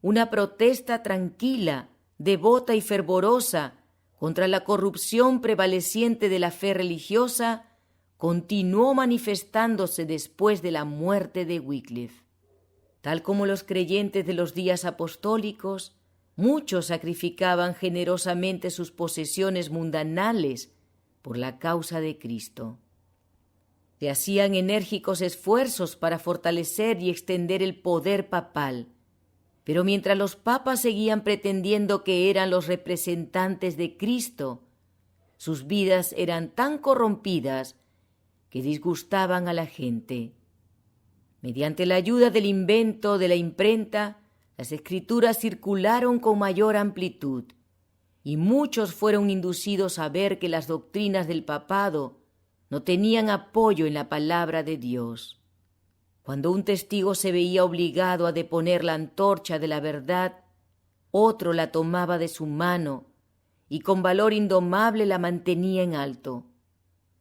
una protesta tranquila, devota y fervorosa contra la corrupción prevaleciente de la fe religiosa continuó manifestándose después de la muerte de Wycliffe. Tal como los creyentes de los días apostólicos, muchos sacrificaban generosamente sus posesiones mundanales por la causa de Cristo. Se hacían enérgicos esfuerzos para fortalecer y extender el poder papal, pero mientras los papas seguían pretendiendo que eran los representantes de Cristo, sus vidas eran tan corrompidas que disgustaban a la gente. Mediante la ayuda del invento de la imprenta, las escrituras circularon con mayor amplitud, y muchos fueron inducidos a ver que las doctrinas del papado no tenían apoyo en la palabra de Dios. Cuando un testigo se veía obligado a deponer la antorcha de la verdad, otro la tomaba de su mano y con valor indomable la mantenía en alto.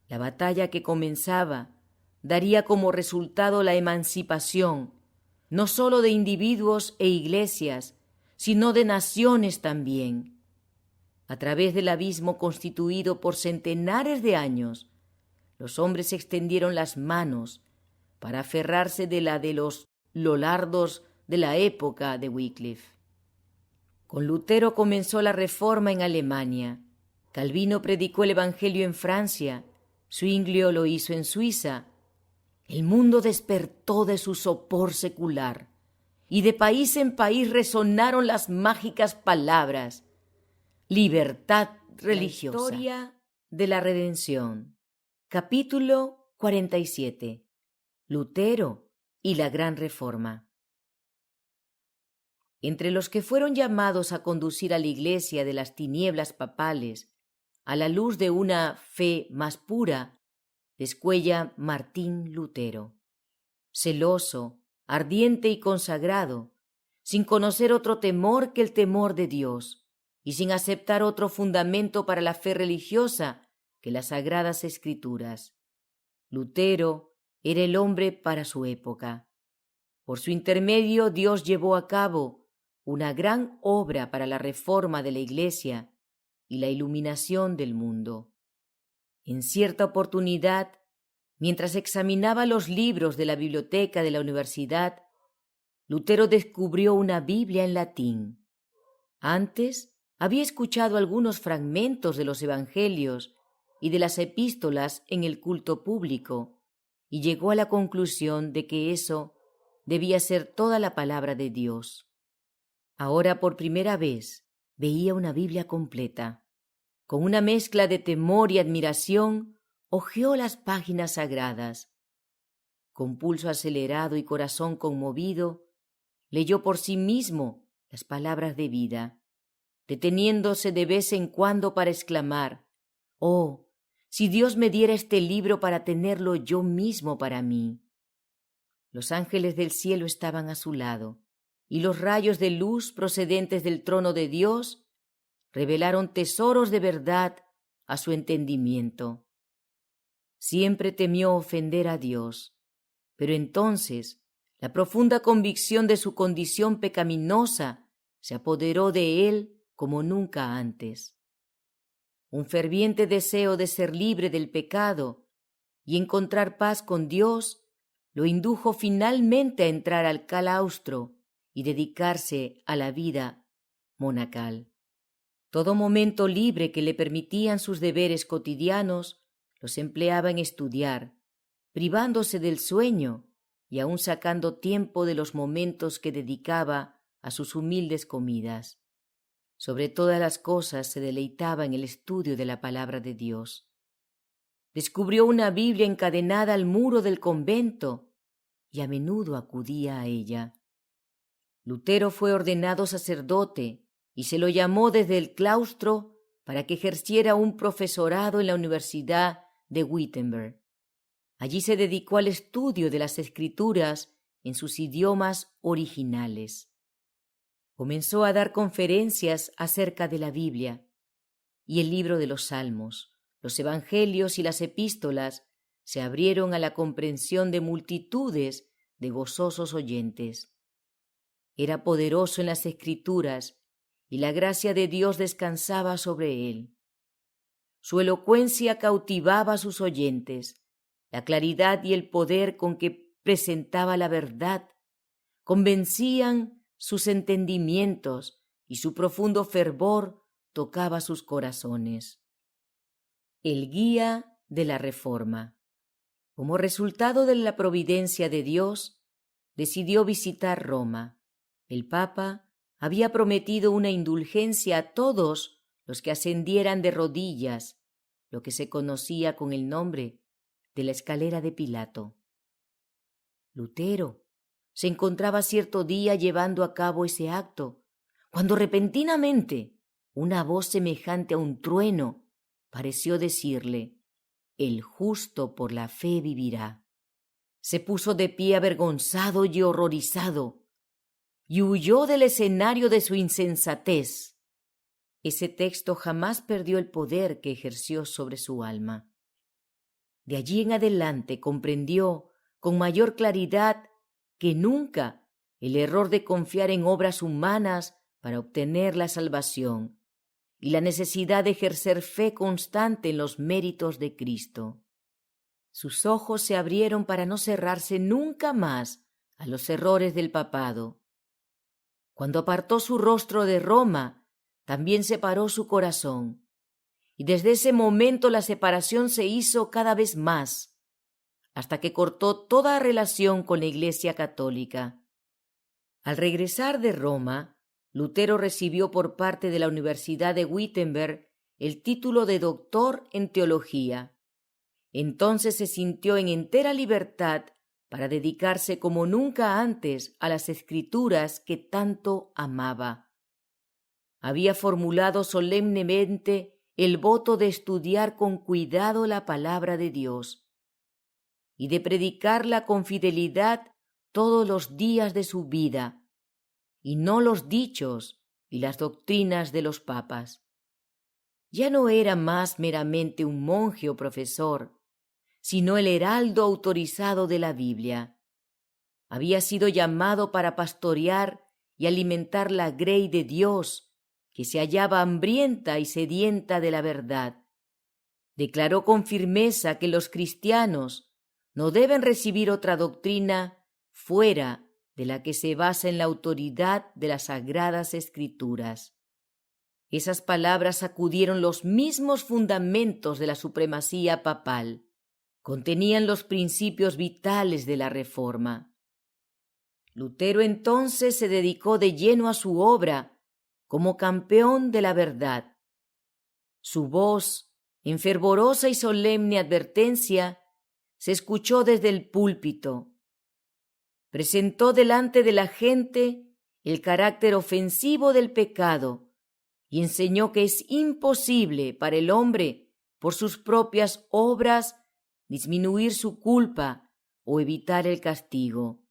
La batalla que comenzaba daría como resultado la emancipación, no sólo de individuos e iglesias, sino de naciones también. A través del abismo constituido por centenares de años, los hombres extendieron las manos para aferrarse de la de los Lollardos de la época de Wycliffe. Con Lutero comenzó la Reforma en Alemania, Calvino predicó el Evangelio en Francia, Zwinglio lo hizo en Suiza. El mundo despertó de su sopor secular, y de país en país resonaron las mágicas palabras: libertad religiosa. La historia de la redención. Capítulo 47. Lutero y la Gran Reforma. Entre los que fueron llamados a conducir a la Iglesia de las tinieblas papales a la luz de una fe más pura, descuella Martín Lutero. Celoso, ardiente y consagrado, sin conocer otro temor que el temor de Dios, y sin aceptar otro fundamento para la fe religiosa que las Sagradas Escrituras. Lutero era el hombre para su época. Por su intermedio Dios llevó a cabo una gran obra para la reforma de la Iglesia y la iluminación del mundo. En cierta oportunidad, mientras examinaba los libros de la biblioteca de la universidad, Lutero descubrió una Biblia en latín. Antes había escuchado algunos fragmentos de los evangelios y de las epístolas en el culto público, y llegó a la conclusión de que eso debía ser toda la palabra de Dios. Ahora por primera vez veía una Biblia completa. Con una mezcla de temor y admiración, hojeó las páginas sagradas. Con pulso acelerado y corazón conmovido, leyó por sí mismo las palabras de vida, deteniéndose de vez en cuando para exclamar: «Oh, si Dios me diera este libro para tenerlo yo mismo para mí». Los ángeles del cielo estaban a su lado, y los rayos de luz procedentes del trono de Dios revelaron tesoros de verdad a su entendimiento. Siempre temió ofender a Dios, pero entonces la profunda convicción de su condición pecaminosa se apoderó de él como nunca antes. Un ferviente deseo de ser libre del pecado y encontrar paz con Dios lo indujo finalmente a entrar al claustro y dedicarse a la vida monacal. Todo momento libre que le permitían sus deberes cotidianos los empleaba en estudiar, privándose del sueño y aun sacando tiempo de los momentos que dedicaba a sus humildes comidas. Sobre todas las cosas se deleitaba en el estudio de la palabra de Dios. Descubrió una Biblia encadenada al muro del convento y a menudo acudía a ella. Lutero fue ordenado sacerdote y se lo llamó desde el claustro para que ejerciera un profesorado en la Universidad de Wittenberg. Allí se dedicó al estudio de las Escrituras en sus idiomas originales. Comenzó a dar conferencias acerca de la Biblia y el libro de los Salmos. Los Evangelios y las Epístolas se abrieron a la comprensión de multitudes de gozosos oyentes. Era poderoso en las Escrituras y la gracia de Dios descansaba sobre él. Su elocuencia cautivaba a sus oyentes. La claridad y el poder con que presentaba la verdad convencían sus entendimientos y su profundo fervor tocaba sus corazones. El guía de la Reforma. Como resultado de la providencia de Dios, decidió visitar Roma. El Papa había prometido una indulgencia a todos los que ascendieran de rodillas, lo que se conocía con el nombre de la escalera de Pilato. Lutero se encontraba cierto día llevando a cabo ese acto, cuando repentinamente una voz semejante a un trueno pareció decirle: «El justo por la fe vivirá». Se puso de pie avergonzado y horrorizado, y huyó del escenario de su insensatez. Ese texto jamás perdió el poder que ejerció sobre su alma. De allí en adelante comprendió con mayor claridad que nunca el error de confiar en obras humanas para obtener la salvación y la necesidad de ejercer fe constante en los méritos de Cristo. Sus ojos se abrieron para no cerrarse nunca más a los errores del papado. Cuando apartó su rostro de Roma, también separó su corazón, y desde ese momento la separación se hizo cada vez más, hasta que cortó toda relación con la Iglesia católica. Al regresar de Roma, Lutero recibió por parte de la Universidad de Wittenberg el título de doctor en teología. Entonces se sintió en entera libertad para dedicarse como nunca antes a las Escrituras que tanto amaba. Había formulado solemnemente el voto de estudiar con cuidado la palabra de Dios y de predicarla con fidelidad todos los días de su vida, y no los dichos y las doctrinas de los papas. Ya no era más meramente un monje o profesor, sino el heraldo autorizado de la Biblia. Había sido llamado para pastorear y alimentar la grey de Dios, que se hallaba hambrienta y sedienta de la verdad. Declaró con firmeza que los cristianos no deben recibir otra doctrina fuera de la que se basa en la autoridad de las Sagradas Escrituras. Esas palabras sacudieron los mismos fundamentos de la supremacía papal. Contenían los principios vitales de la Reforma. Lutero entonces se dedicó de lleno a su obra como campeón de la verdad. Su voz, en fervorosa y solemne advertencia, se escuchó desde el púlpito. Presentó delante de la gente el carácter ofensivo del pecado y enseñó que es imposible para el hombre, por sus propias obras, disminuir su culpa o evitar el castigo.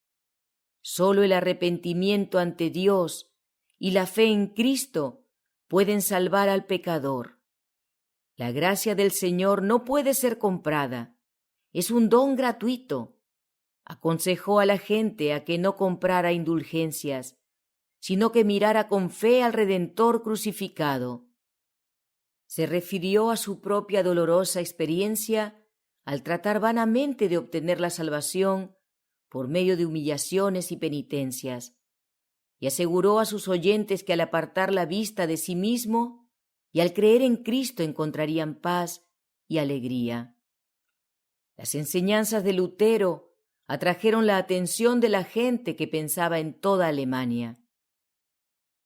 Solo el arrepentimiento ante Dios y la fe en Cristo pueden salvar al pecador. La gracia del Señor no puede ser comprada, es un don gratuito. Aconsejó a la gente a que no comprara indulgencias, sino que mirara con fe al Redentor crucificado. Se refirió a su propia dolorosa experiencia al tratar vanamente de obtener la salvación por medio de humillaciones y penitencias, y aseguró a sus oyentes que al apartar la vista de sí mismo y al creer en Cristo encontrarían paz y alegría. Las enseñanzas de Lutero atrajeron la atención de la gente que pensaba en toda Alemania.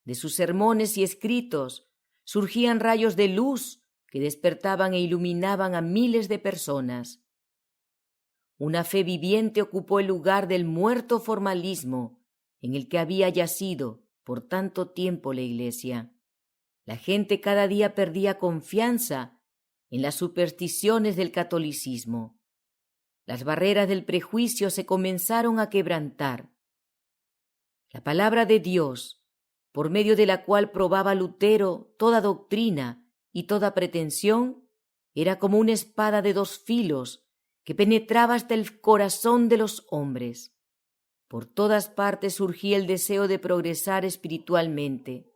De sus sermones y escritos surgían rayos de luz que despertaban e iluminaban a miles de personas. Una fe viviente ocupó el lugar del muerto formalismo en el que había yacido por tanto tiempo la Iglesia. La gente cada día perdía confianza en las supersticiones del catolicismo. Las barreras del prejuicio se comenzaron a quebrantar. La palabra de Dios, por medio de la cual probaba Lutero toda doctrina y toda pretensión, era como una espada de dos filos que penetraba hasta el corazón de los hombres. Por todas partes surgía el deseo de progresar espiritualmente.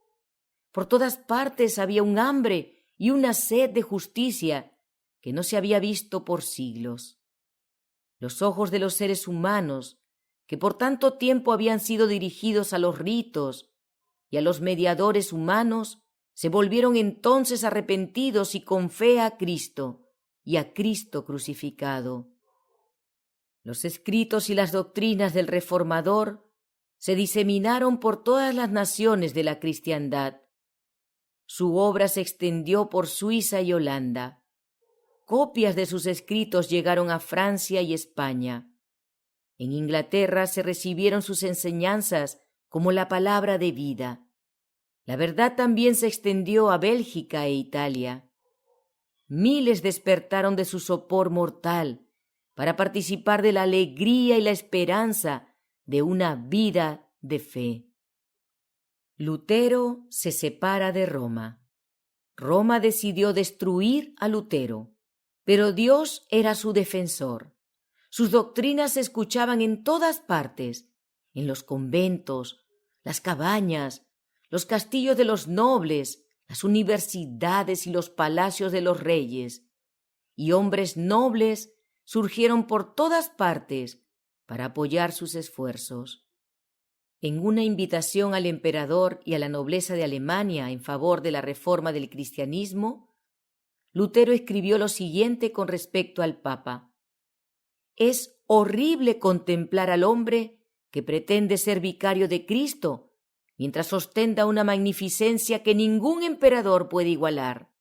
Por todas partes había un hambre y una sed de justicia que no se había visto por siglos. Los ojos de los seres humanos, que por tanto tiempo habían sido dirigidos a los ritos y a los mediadores humanos, se volvieron entonces arrepentidos y con fe a Cristo y a Cristo crucificado. Los escritos y las doctrinas del Reformador se diseminaron por todas las naciones de la cristiandad. Su obra se extendió por Suiza y Holanda. Copias de sus escritos llegaron a Francia y España. En Inglaterra se recibieron sus enseñanzas como la palabra de vida. La verdad también se extendió a Bélgica e Italia. Miles despertaron de su sopor mortal para participar de la alegría y la esperanza de una vida de fe. Lutero se separa de Roma. Roma decidió destruir a Lutero, pero Dios era su defensor. Sus doctrinas se escuchaban en todas partes, en los conventos, las cabañas, los castillos de los nobles, las universidades y los palacios de los reyes, y hombres nobles surgieron por todas partes para apoyar sus esfuerzos. En una invitación al emperador y a la nobleza de Alemania en favor de la reforma del cristianismo, Lutero escribió lo siguiente con respecto al Papa: «Es horrible contemplar al hombre que pretende ser vicario de Cristo mientras ostenta una magnificencia que ningún emperador puede igualar.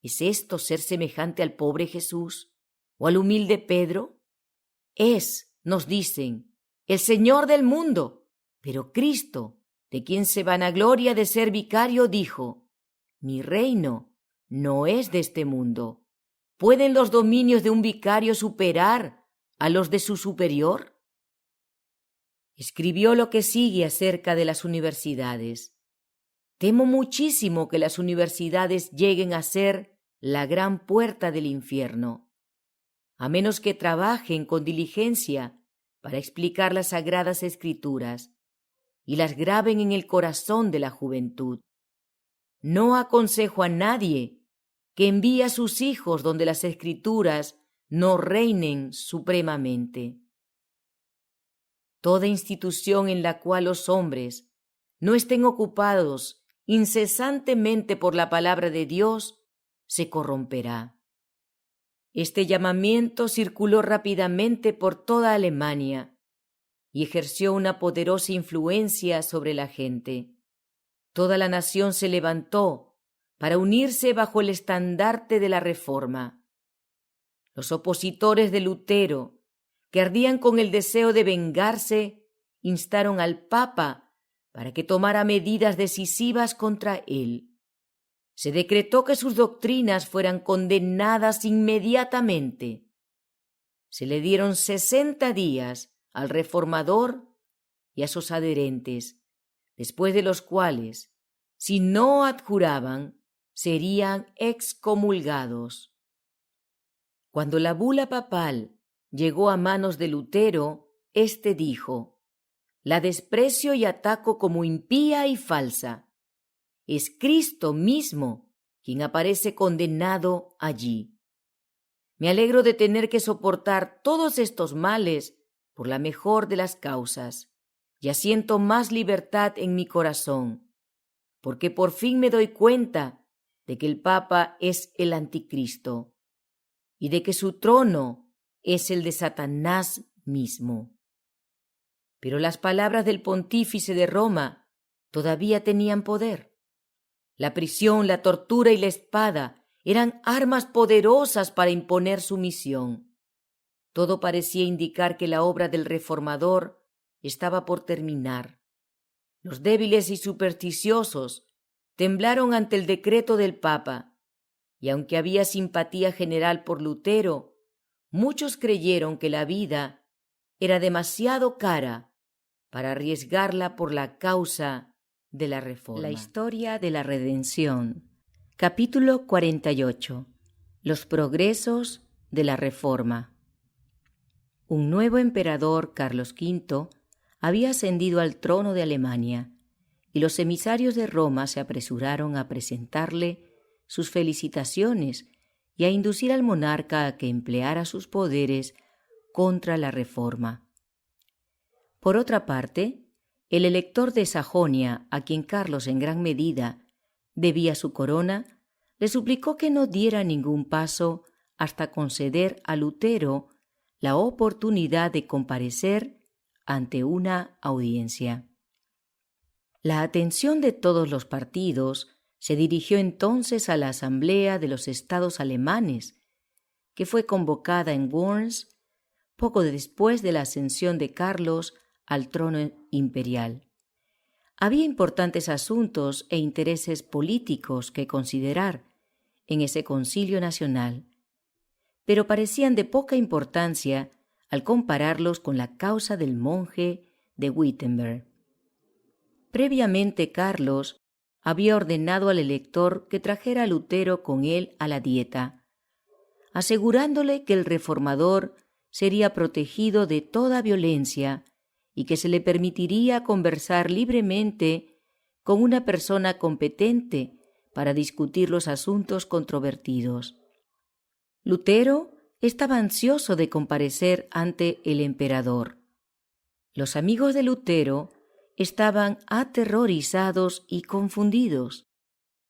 ¿Es esto ser semejante al pobre Jesús o al humilde Pedro? Es, nos dicen, el Señor del mundo, pero Cristo, de quien se vanagloria de ser vicario, dijo: mi reino no es de este mundo. ¿Pueden los dominios de un vicario superar a los de su superior?». Escribió lo que sigue acerca de las universidades: «Temo muchísimo que las universidades lleguen a ser la gran puerta del infierno, a menos que trabajen con diligencia para explicar las sagradas escrituras y las graben en el corazón de la juventud. No aconsejo a nadie que envíe a sus hijos donde las escrituras no reinen supremamente. Toda institución en la cual los hombres no estén ocupados incesantemente por la palabra de Dios se corromperá». Este llamamiento circuló rápidamente por toda Alemania y ejerció una poderosa influencia sobre la gente. Toda la nación se levantó para unirse bajo el estandarte de la Reforma. Los opositores de Lutero, que ardían con el deseo de vengarse, instaron al Papa para que tomara medidas decisivas contra él. Se decretó que sus doctrinas fueran condenadas inmediatamente. Se le dieron 60 días al reformador y a sus adherentes, después de los cuales, si no adjuraban, serían excomulgados. Cuando la bula papal llegó a manos de Lutero, éste dijo: «La desprecio y ataco como impía y falsa. Es Cristo mismo quien aparece condenado allí. Me alegro de tener que soportar todos estos males por la mejor de las causas. Ya siento más libertad en mi corazón, porque por fin me doy cuenta de que el Papa es el Anticristo y de que su trono es el de Satanás mismo». Pero las palabras del pontífice de Roma todavía tenían poder. La prisión, la tortura y la espada eran armas poderosas para imponer su misión. Todo parecía indicar que la obra del reformador estaba por terminar. Los débiles y supersticiosos temblaron ante el decreto del Papa, y aunque había simpatía general por Lutero, muchos creyeron que la vida era demasiado cara para arriesgarla por la causa de la reforma. La historia de la redención. Capítulo 48. Los progresos de la reforma. Un nuevo emperador, Carlos V, había ascendido al trono de Alemania, y los emisarios de Roma se apresuraron a presentarle sus felicitaciones y a inducir al monarca a que empleara sus poderes contra la reforma. Por otra parte, el elector de Sajonia, a quien Carlos en gran medida debía su corona, le suplicó que no diera ningún paso hasta conceder a Lutero la oportunidad de comparecer ante una audiencia. La atención de todos los partidos se dirigió entonces a la Asamblea de los Estados Alemanes, que fue convocada en Worms poco después de la ascensión de Carlos al trono imperial. Había importantes asuntos e intereses políticos que considerar en ese concilio nacional, pero parecían de poca importancia al compararlos con la causa del monje de Wittenberg. Previamente Carlos había ordenado al elector que trajera a Lutero con él a la Dieta, asegurándole que el reformador sería protegido de toda violencia y que se le permitiría conversar libremente con una persona competente para discutir los asuntos controvertidos. Lutero estaba ansioso de comparecer ante el emperador. Los amigos de Lutero estaban aterrorizados y confundidos.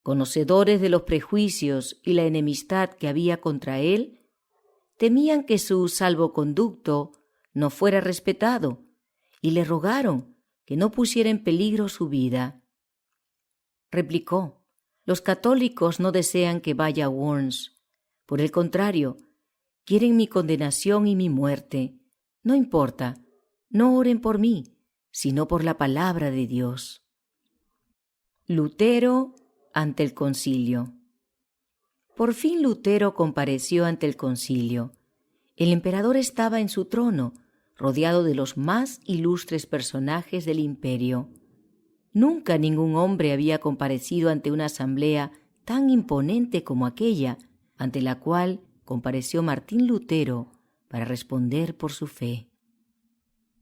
Conocedores de los prejuicios y la enemistad que había contra él, temían que su salvoconducto no fuera respetado y le rogaron que no pusiera en peligro su vida. Replicó: «Los católicos no desean que vaya a Worms. Por el contrario, quieren mi condenación y mi muerte. No importa, no oren por mí, sino por la palabra de Dios». Lutero ante el concilio. Por fin Lutero compareció ante el concilio. El emperador estaba en su trono, rodeado de los más ilustres personajes del imperio. Nunca ningún hombre había comparecido ante una asamblea tan imponente como aquella, ante la cual compareció Martín Lutero para responder por su fe.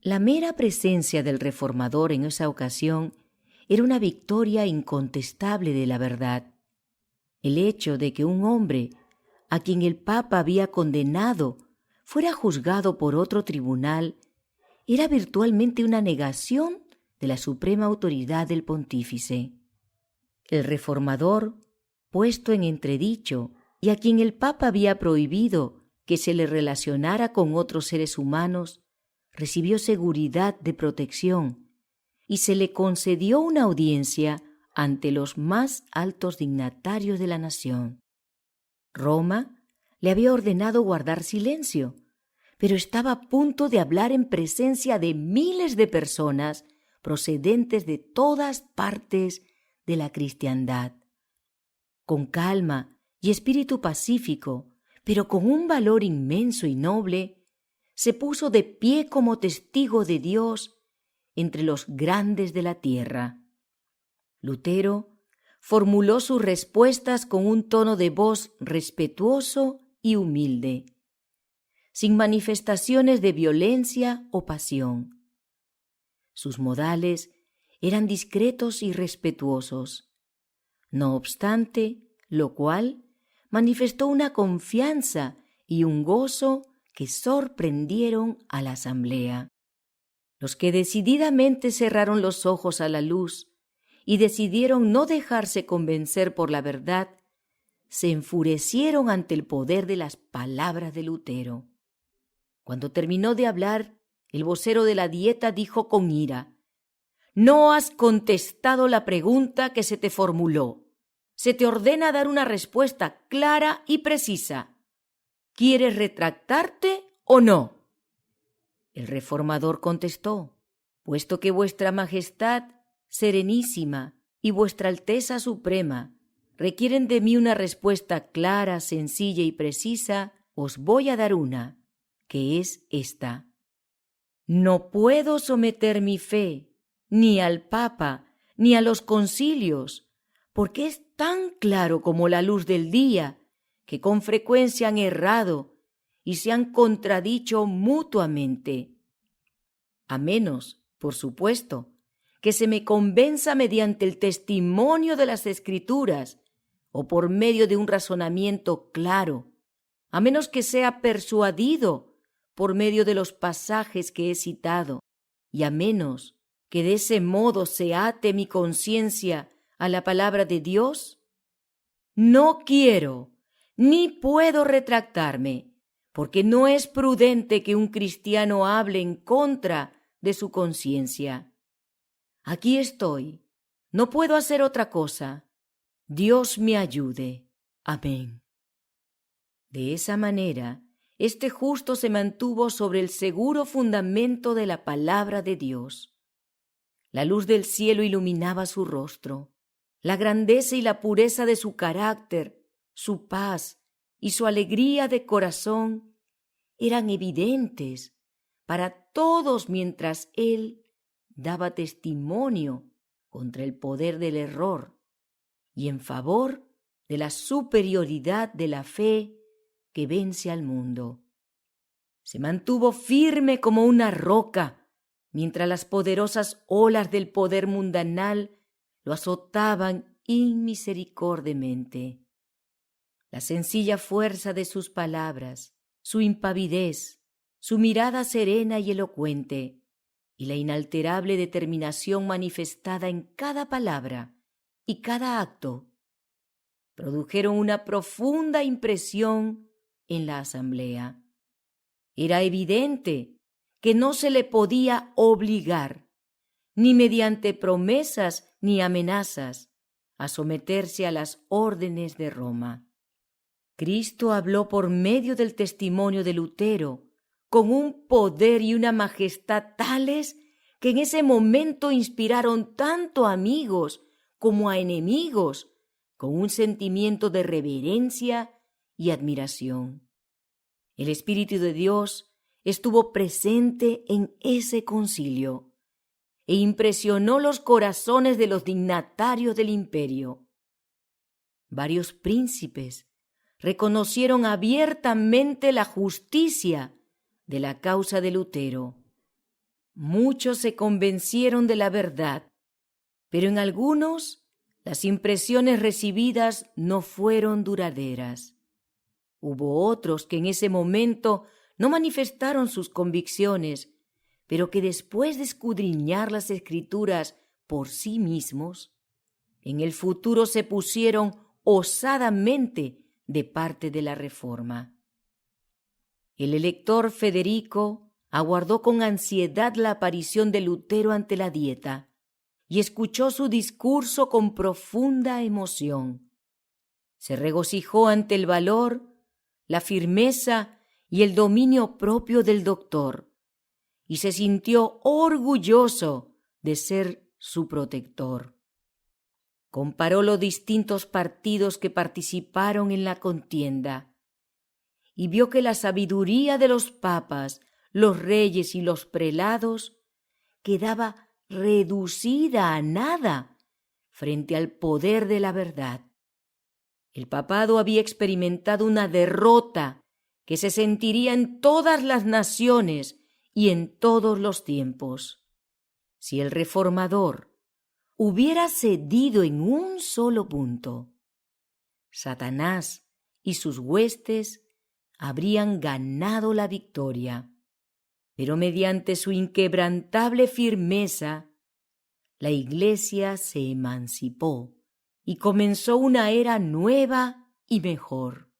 La mera presencia del reformador en esa ocasión era una victoria incontestable de la verdad. El hecho de que un hombre a quien el Papa había condenado fuera juzgado por otro tribunal era virtualmente una negación de la suprema autoridad del pontífice. El reformador, puesto en entredicho y a quien el Papa había prohibido que se le relacionara con otros seres humanos, recibió seguridad de protección y se le concedió una audiencia ante los más altos dignatarios de la nación. Roma le había ordenado guardar silencio, pero estaba a punto de hablar en presencia de miles de personas procedentes de todas partes de la cristiandad. Con calma y espíritu pacífico, pero con un valor inmenso y noble, se puso de pie como testigo de Dios entre los grandes de la tierra. Lutero formuló sus respuestas con un tono de voz respetuoso y humilde, sin manifestaciones de violencia o pasión. Sus modales eran discretos y respetuosos, no obstante lo cual manifestó una confianza y un gozo que sorprendieron a la asamblea. Los que decididamente cerraron los ojos a la luz y decidieron no dejarse convencer por la verdad, se enfurecieron ante el poder de las palabras de Lutero. Cuando terminó de hablar, el vocero de la Dieta dijo con ira: «No has contestado la pregunta que se te formuló. Se te ordena dar una respuesta clara y precisa. ¿Quieres retractarte o no?» El reformador contestó: «Puesto que vuestra Majestad Serenísima y vuestra Alteza Suprema requieren de mí una respuesta clara, sencilla y precisa, os voy a dar una, que es esta. No puedo someter mi fe ni al Papa ni a los concilios, porque es tan claro como la luz del día que con frecuencia han errado y se han contradicho mutuamente. A menos, por supuesto, que se me convenza mediante el testimonio de las Escrituras o por medio de un razonamiento claro, a menos que sea persuadido por medio de los pasajes que he citado, y a menos que de ese modo se ate mi conciencia a la palabra de Dios, no quiero ni puedo retractarme, porque no es prudente que un cristiano hable en contra de su conciencia. Aquí estoy, no puedo hacer otra cosa. Dios me ayude. Amén. De esa manera, este justo se mantuvo sobre el seguro fundamento de la palabra de Dios. La luz del cielo iluminaba su rostro. La grandeza y la pureza de su carácter, su paz y su alegría de corazón eran evidentes para todos mientras él daba testimonio contra el poder del error y en favor de la superioridad de la fe que vence al mundo. Se mantuvo firme como una roca, mientras las poderosas olas del poder mundanal lo azotaban inmisericordiamente. La sencilla fuerza de sus palabras, su impavidez, su mirada serena y elocuente, y la inalterable determinación manifestada en cada palabra y cada acto, produjeron una profunda impresión en la asamblea. Era evidente que no se le podía obligar, ni mediante promesas ni amenazas, a someterse a las órdenes de Roma. Cristo habló por medio del testimonio de Lutero, con un poder y una majestad tales que en ese momento inspiraron tanto a amigos como a enemigos con un sentimiento de reverencia y admiración. El Espíritu de Dios estuvo presente en ese concilio e impresionó los corazones de los dignatarios del imperio. Varios príncipes reconocieron abiertamente la justicia de la causa de Lutero. Muchos se convencieron de la verdad, pero en algunos las impresiones recibidas no fueron duraderas. Hubo otros que en ese momento no manifestaron sus convicciones, pero que después de escudriñar las Escrituras por sí mismos, en el futuro se pusieron osadamente de parte de la Reforma. El elector Federico aguardó con ansiedad la aparición de Lutero ante la Dieta y escuchó su discurso con profunda emoción. Se regocijó ante el valor, la firmeza y el dominio propio del doctor y se sintió orgulloso de ser su protector. Comparó los distintos partidos que participaron en la contienda y vio que la sabiduría de los papas, los reyes y los prelados quedaba reducida a nada frente al poder de la verdad. El papado había experimentado una derrota que se sentiría en todas las naciones y en todos los tiempos. Si el reformador hubiera cedido en un solo punto, Satanás y sus huestes habrían ganado la victoria. Pero mediante su inquebrantable firmeza, la Iglesia se emancipó y comenzó una era nueva y mejor.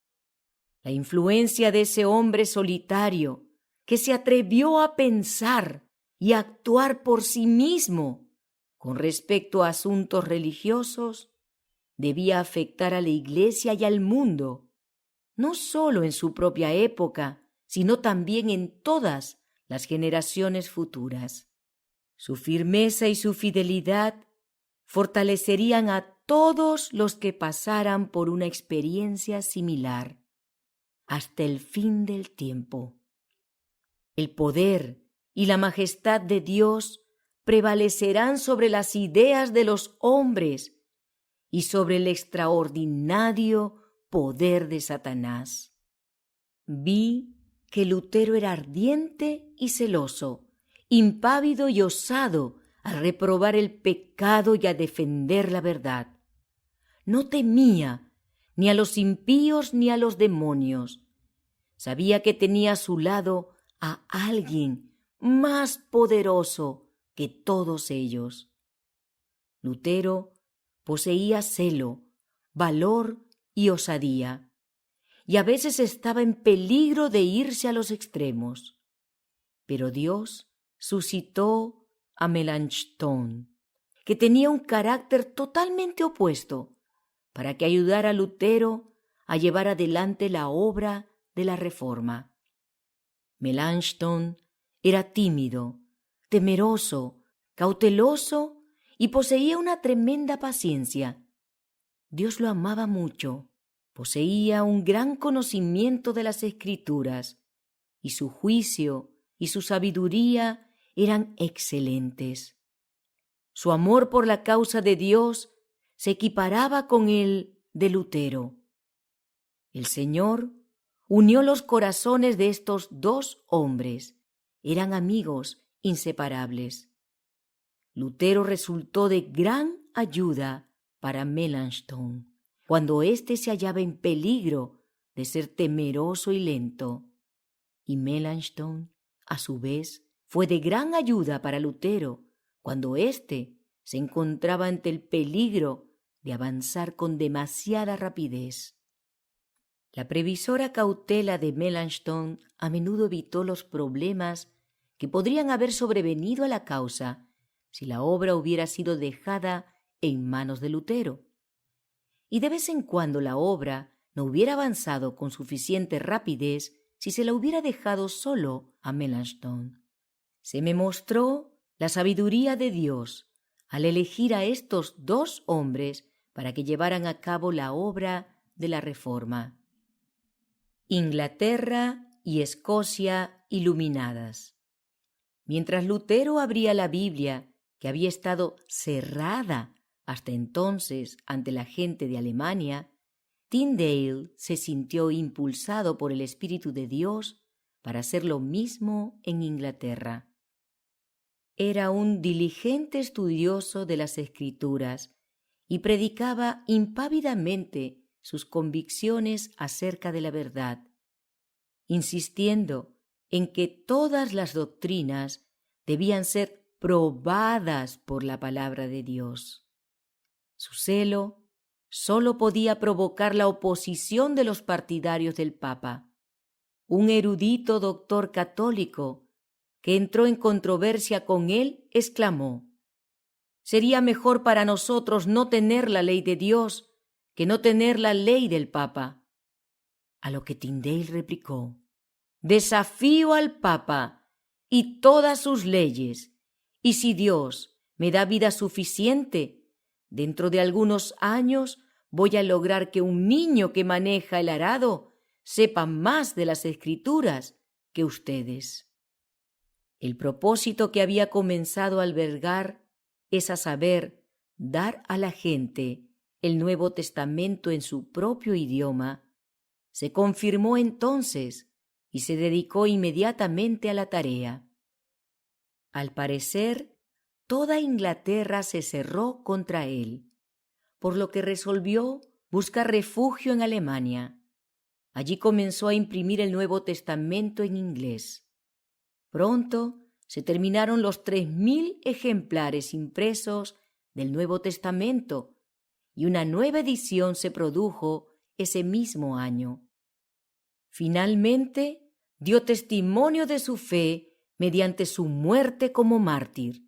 La influencia de ese hombre solitario que se atrevió a pensar y a actuar por sí mismo con respecto a asuntos religiosos debía afectar a la Iglesia y al mundo, no solo en su propia época, sino también en todas las generaciones futuras. Su firmeza y su fidelidad fortalecerían a todos los que pasaran por una experiencia similar hasta el fin del tiempo. El poder y la majestad de Dios prevalecerán sobre las ideas de los hombres y sobre el extraordinario poder de Satanás. Vi que Lutero era ardiente y celoso, impávido y osado al reprobar el pecado y a defender la verdad. No temía ni a los impíos ni a los demonios. Sabía que tenía a su lado a alguien más poderoso que todos ellos. Lutero poseía celo, valor y osadía, y a veces estaba en peligro de irse a los extremos. Pero Dios suscitó a Melanchthon, que tenía un carácter totalmente opuesto, para que ayudara a Lutero a llevar adelante la obra de la Reforma. Melanchthon era tímido, temeroso, cauteloso y poseía una tremenda paciencia. Dios lo amaba mucho, poseía un gran conocimiento de las Escrituras y su juicio y su sabiduría eran excelentes. Su amor por la causa de Dios se equiparaba con el de Lutero. El Señor unió los corazones de estos dos hombres. Eran amigos inseparables. Lutero resultó de gran ayuda para Melanchthon cuando éste se hallaba en peligro de ser temeroso y lento. Y Melanchthon, a su vez, fue de gran ayuda para Lutero cuando éste se encontraba ante el peligro de avanzar con demasiada rapidez. La previsora cautela de Melanchthon a menudo evitó los problemas que podrían haber sobrevenido a la causa si la obra hubiera sido dejada en manos de Lutero. Y de vez en cuando la obra no hubiera avanzado con suficiente rapidez si se la hubiera dejado solo a Melanchthon. Se me mostró la sabiduría de Dios al elegir a estos dos hombres para que llevaran a cabo la obra de la Reforma. Inglaterra y Escocia iluminadas. Mientras Lutero abría la Biblia, que había estado cerrada hasta entonces ante la gente de Alemania, Tyndale se sintió impulsado por el Espíritu de Dios para hacer lo mismo en Inglaterra. Era un diligente estudioso de las Escrituras y predicaba impávidamente sus convicciones acerca de la verdad, insistiendo en que todas las doctrinas debían ser probadas por la palabra de Dios. Su celo solo podía provocar la oposición de los partidarios del Papa. Un erudito doctor católico que entró en controversia con él exclamó: «Sería mejor para nosotros no tener la ley de Dios que no tener la ley del Papa». A lo que Tyndale replicó: «Desafío al Papa y todas sus leyes, y si Dios me da vida suficiente, dentro de algunos años voy a lograr que un niño que maneja el arado sepa más de las Escrituras que ustedes». El propósito que había comenzado a albergar es, a saber, dar a la gente el Nuevo Testamento en su propio idioma, se confirmó entonces y se dedicó inmediatamente a la tarea. Al parecer, toda Inglaterra se cerró contra él, por lo que resolvió buscar refugio en Alemania. Allí comenzó a imprimir el Nuevo Testamento en inglés. Pronto se terminaron los 3.000 ejemplares impresos del Nuevo Testamento y una nueva edición se produjo ese mismo año. Finalmente, dio testimonio de su fe mediante su muerte como mártir.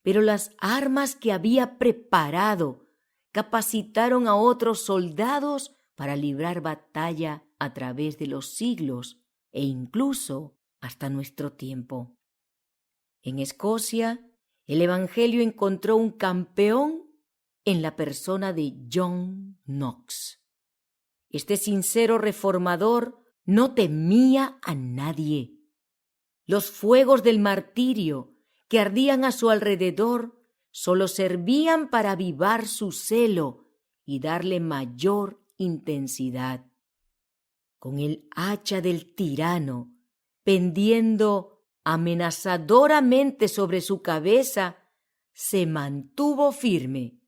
Pero las armas que había preparado capacitaron a otros soldados para librar batalla a través de los siglos e incluso hasta nuestro tiempo. En Escocia, el Evangelio encontró un campeón en la persona de John Knox. Este sincero reformador no temía a nadie. Los fuegos del martirio que ardían a su alrededor solo servían para avivar su celo y darle mayor intensidad. Con el hacha del tirano pendiendo amenazadoramente sobre su cabeza, se mantuvo firme,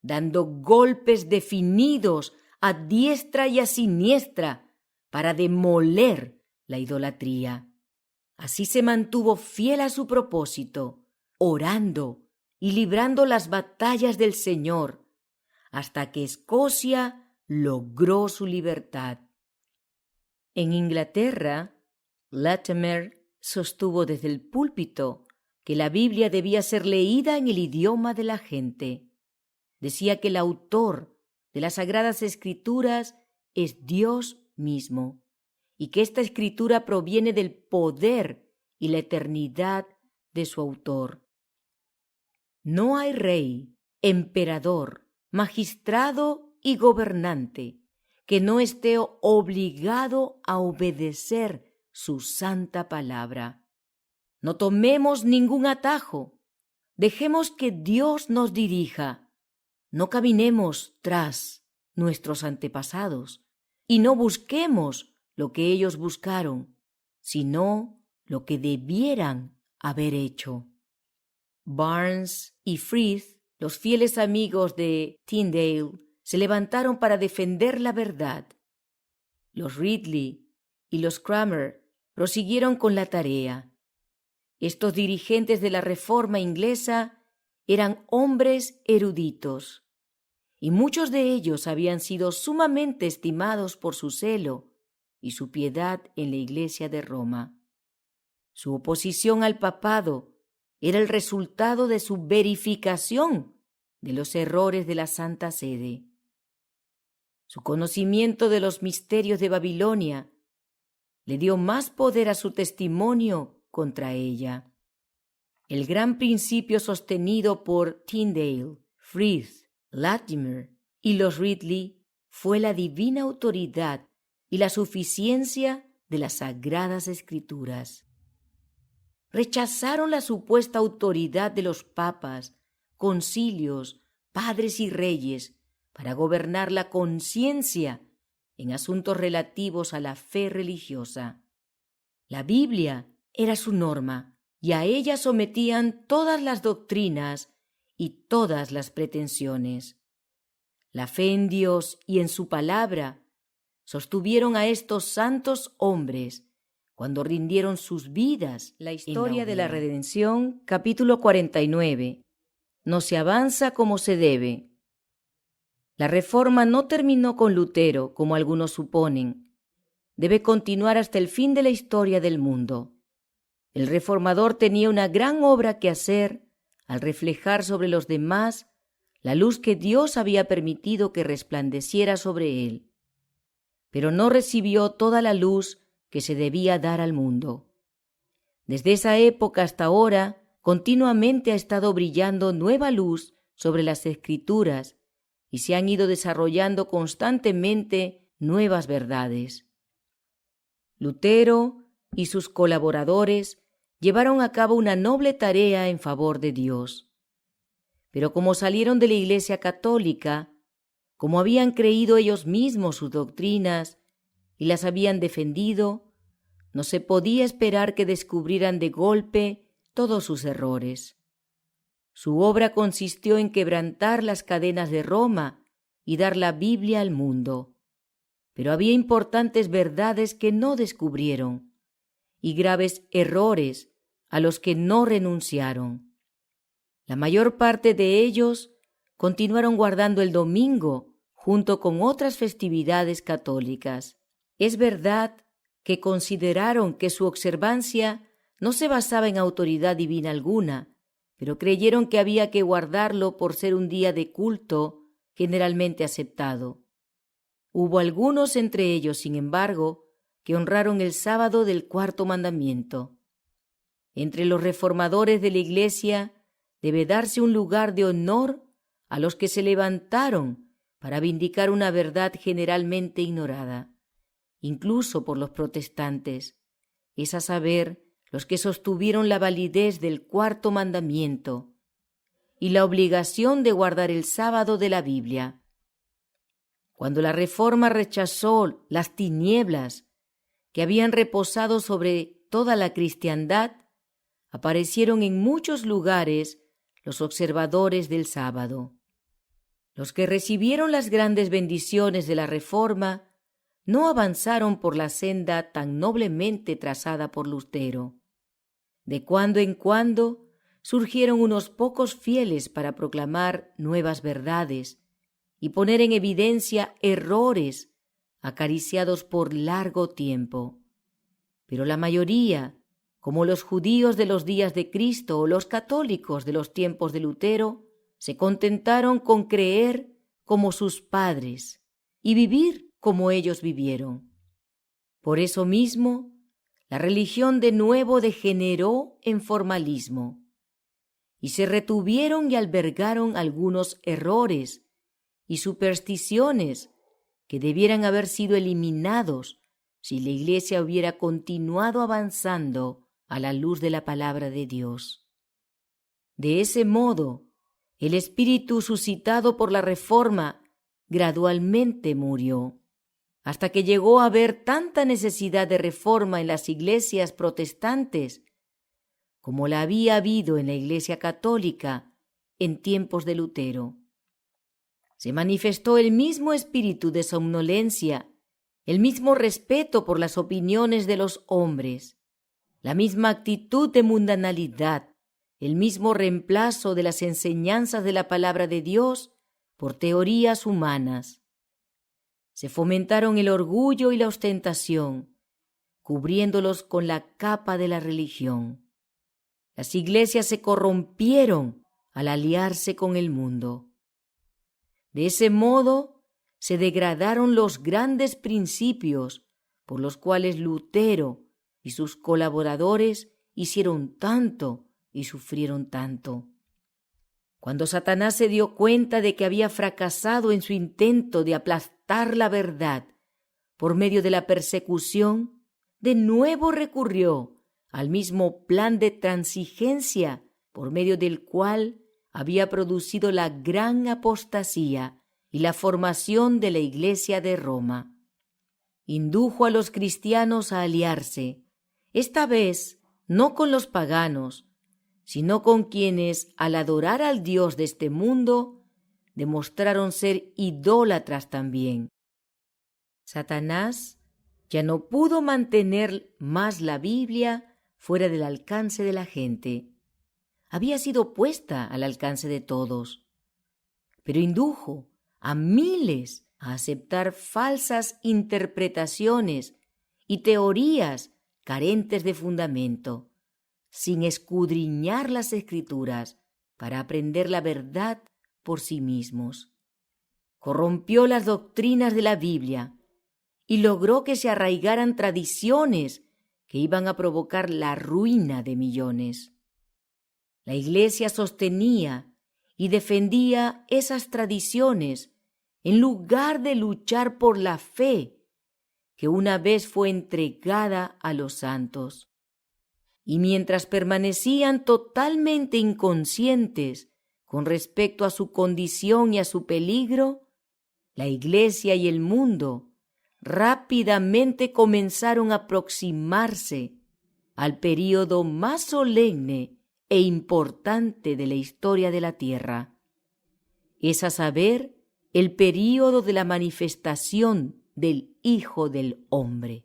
dando golpes definidos a diestra y a siniestra para demoler la idolatría. Así se mantuvo fiel a su propósito, orando y librando las batallas del Señor, hasta que Escocia logró su libertad. En Inglaterra, Latimer sostuvo desde el púlpito que la Biblia debía ser leída en el idioma de la gente. Decía que el autor de las Sagradas Escrituras es Dios mismo y que esta escritura proviene del poder y la eternidad de su autor. No hay rey, emperador, magistrado y gobernante que no esté obligado a obedecer su santa palabra. No tomemos ningún atajo. Dejemos que Dios nos dirija. No caminemos tras nuestros antepasados y no busquemos lo que ellos buscaron, sino lo que debieran haber hecho. Barnes y Frith, los fieles amigos de Tyndale, se levantaron para defender la verdad. Los Ridley y los Cranmer prosiguieron con la tarea. Estos dirigentes de la Reforma inglesa eran hombres eruditos, y muchos de ellos habían sido sumamente estimados por su celo y su piedad en la Iglesia de Roma. Su oposición al papado era el resultado de su verificación de los errores de la Santa Sede. Su conocimiento de los misterios de Babilonia le dio más poder a su testimonio contra ella. El gran principio sostenido por Tyndale, Frith, Latimer y los Ridley fue la divina autoridad y la suficiencia de las Sagradas Escrituras. Rechazaron la supuesta autoridad de los papas, concilios, padres y reyes para gobernar la conciencia en asuntos relativos a la fe religiosa. La Biblia era su norma y a ella sometían todas las doctrinas y todas las pretensiones. La fe en Dios y en su palabra sostuvieron a estos santos hombres cuando rindieron sus vidas. La historia de la redención, capítulo 49. No se avanza como se debe. La reforma no terminó con Lutero, como algunos suponen. Debe continuar hasta el fin de la historia del mundo. El reformador tenía una gran obra que hacer al reflejar sobre los demás la luz que Dios había permitido que resplandeciera sobre él. Pero no recibió toda la luz que se debía dar al mundo. Desde esa época hasta ahora, continuamente ha estado brillando nueva luz sobre las Escrituras y se han ido desarrollando constantemente nuevas verdades. Lutero y sus colaboradores llevaron a cabo una noble tarea en favor de Dios. Pero como salieron de la Iglesia católica, como habían creído ellos mismos sus doctrinas y las habían defendido, no se podía esperar que descubrieran de golpe todos sus errores. Su obra consistió en quebrantar las cadenas de Roma y dar la Biblia al mundo. Pero había importantes verdades que no descubrieron y graves errores a los que no renunciaron. La mayor parte de ellos continuaron guardando el domingo junto con otras festividades católicas. Es verdad que consideraron que su observancia no se basaba en autoridad divina alguna, pero creyeron que había que guardarlo por ser un día de culto generalmente aceptado. Hubo algunos entre ellos, sin embargo, que honraron el sábado del cuarto mandamiento. Entre los reformadores de la Iglesia debe darse un lugar de honor a los que se levantaron para vindicar una verdad generalmente ignorada, incluso por los protestantes, es a saber, los que sostuvieron la validez del cuarto mandamiento y la obligación de guardar el sábado de la Biblia. Cuando la Reforma rechazó las tinieblas que habían reposado sobre toda la cristiandad, aparecieron en muchos lugares los observadores del sábado. Los que recibieron las grandes bendiciones de la Reforma no avanzaron por la senda tan noblemente trazada por Lutero. De cuando en cuando surgieron unos pocos fieles para proclamar nuevas verdades y poner en evidencia errores acariciados por largo tiempo. Pero la mayoría, como los judíos de los días de Cristo o los católicos de los tiempos de Lutero, se contentaron con creer como sus padres y vivir como ellos vivieron. Por eso mismo, la religión de nuevo degeneró en formalismo y se retuvieron y albergaron algunos errores y supersticiones que debieran haber sido eliminados si la Iglesia hubiera continuado avanzando a la luz de la palabra de Dios. De ese modo, el espíritu suscitado por la Reforma gradualmente murió, hasta que llegó a haber tanta necesidad de reforma en las iglesias protestantes como la había habido en la Iglesia católica en tiempos de Lutero. Se manifestó el mismo espíritu de somnolencia, el mismo respeto por las opiniones de los hombres, la misma actitud de mundanalidad, el mismo reemplazo de las enseñanzas de la palabra de Dios por teorías humanas. Se fomentaron el orgullo y la ostentación, cubriéndolos con la capa de la religión. Las iglesias se corrompieron al aliarse con el mundo. De ese modo se degradaron los grandes principios por los cuales Lutero y sus colaboradores hicieron tanto y sufrieron tanto. Cuando Satanás se dio cuenta de que había fracasado en su intento de aplastar la verdad por medio de la persecución, de nuevo recurrió al mismo plan de transigencia por medio del cual había producido la gran apostasía y la formación de la Iglesia de Roma. Indujo a los cristianos a aliarse, esta vez no con los paganos, sino con quienes, al adorar al Dios de este mundo, demostraron ser idólatras también. Satanás ya no pudo mantener más la Biblia fuera del alcance de la gente. Había sido puesta al alcance de todos, pero indujo a miles a aceptar falsas interpretaciones y teorías carentes de fundamento, sin escudriñar las Escrituras para aprender la verdad por sí mismos. Corrompió las doctrinas de la Biblia y logró que se arraigaran tradiciones que iban a provocar la ruina de millones. La Iglesia sostenía y defendía esas tradiciones en lugar de luchar por la fe que una vez fue entregada a los santos. Y mientras permanecían totalmente inconscientes con respecto a su condición y a su peligro, la Iglesia y el mundo rápidamente comenzaron a aproximarse al período más solemne e importante de la historia de la tierra, es a saber, el período de la manifestación del Hijo del Hombre.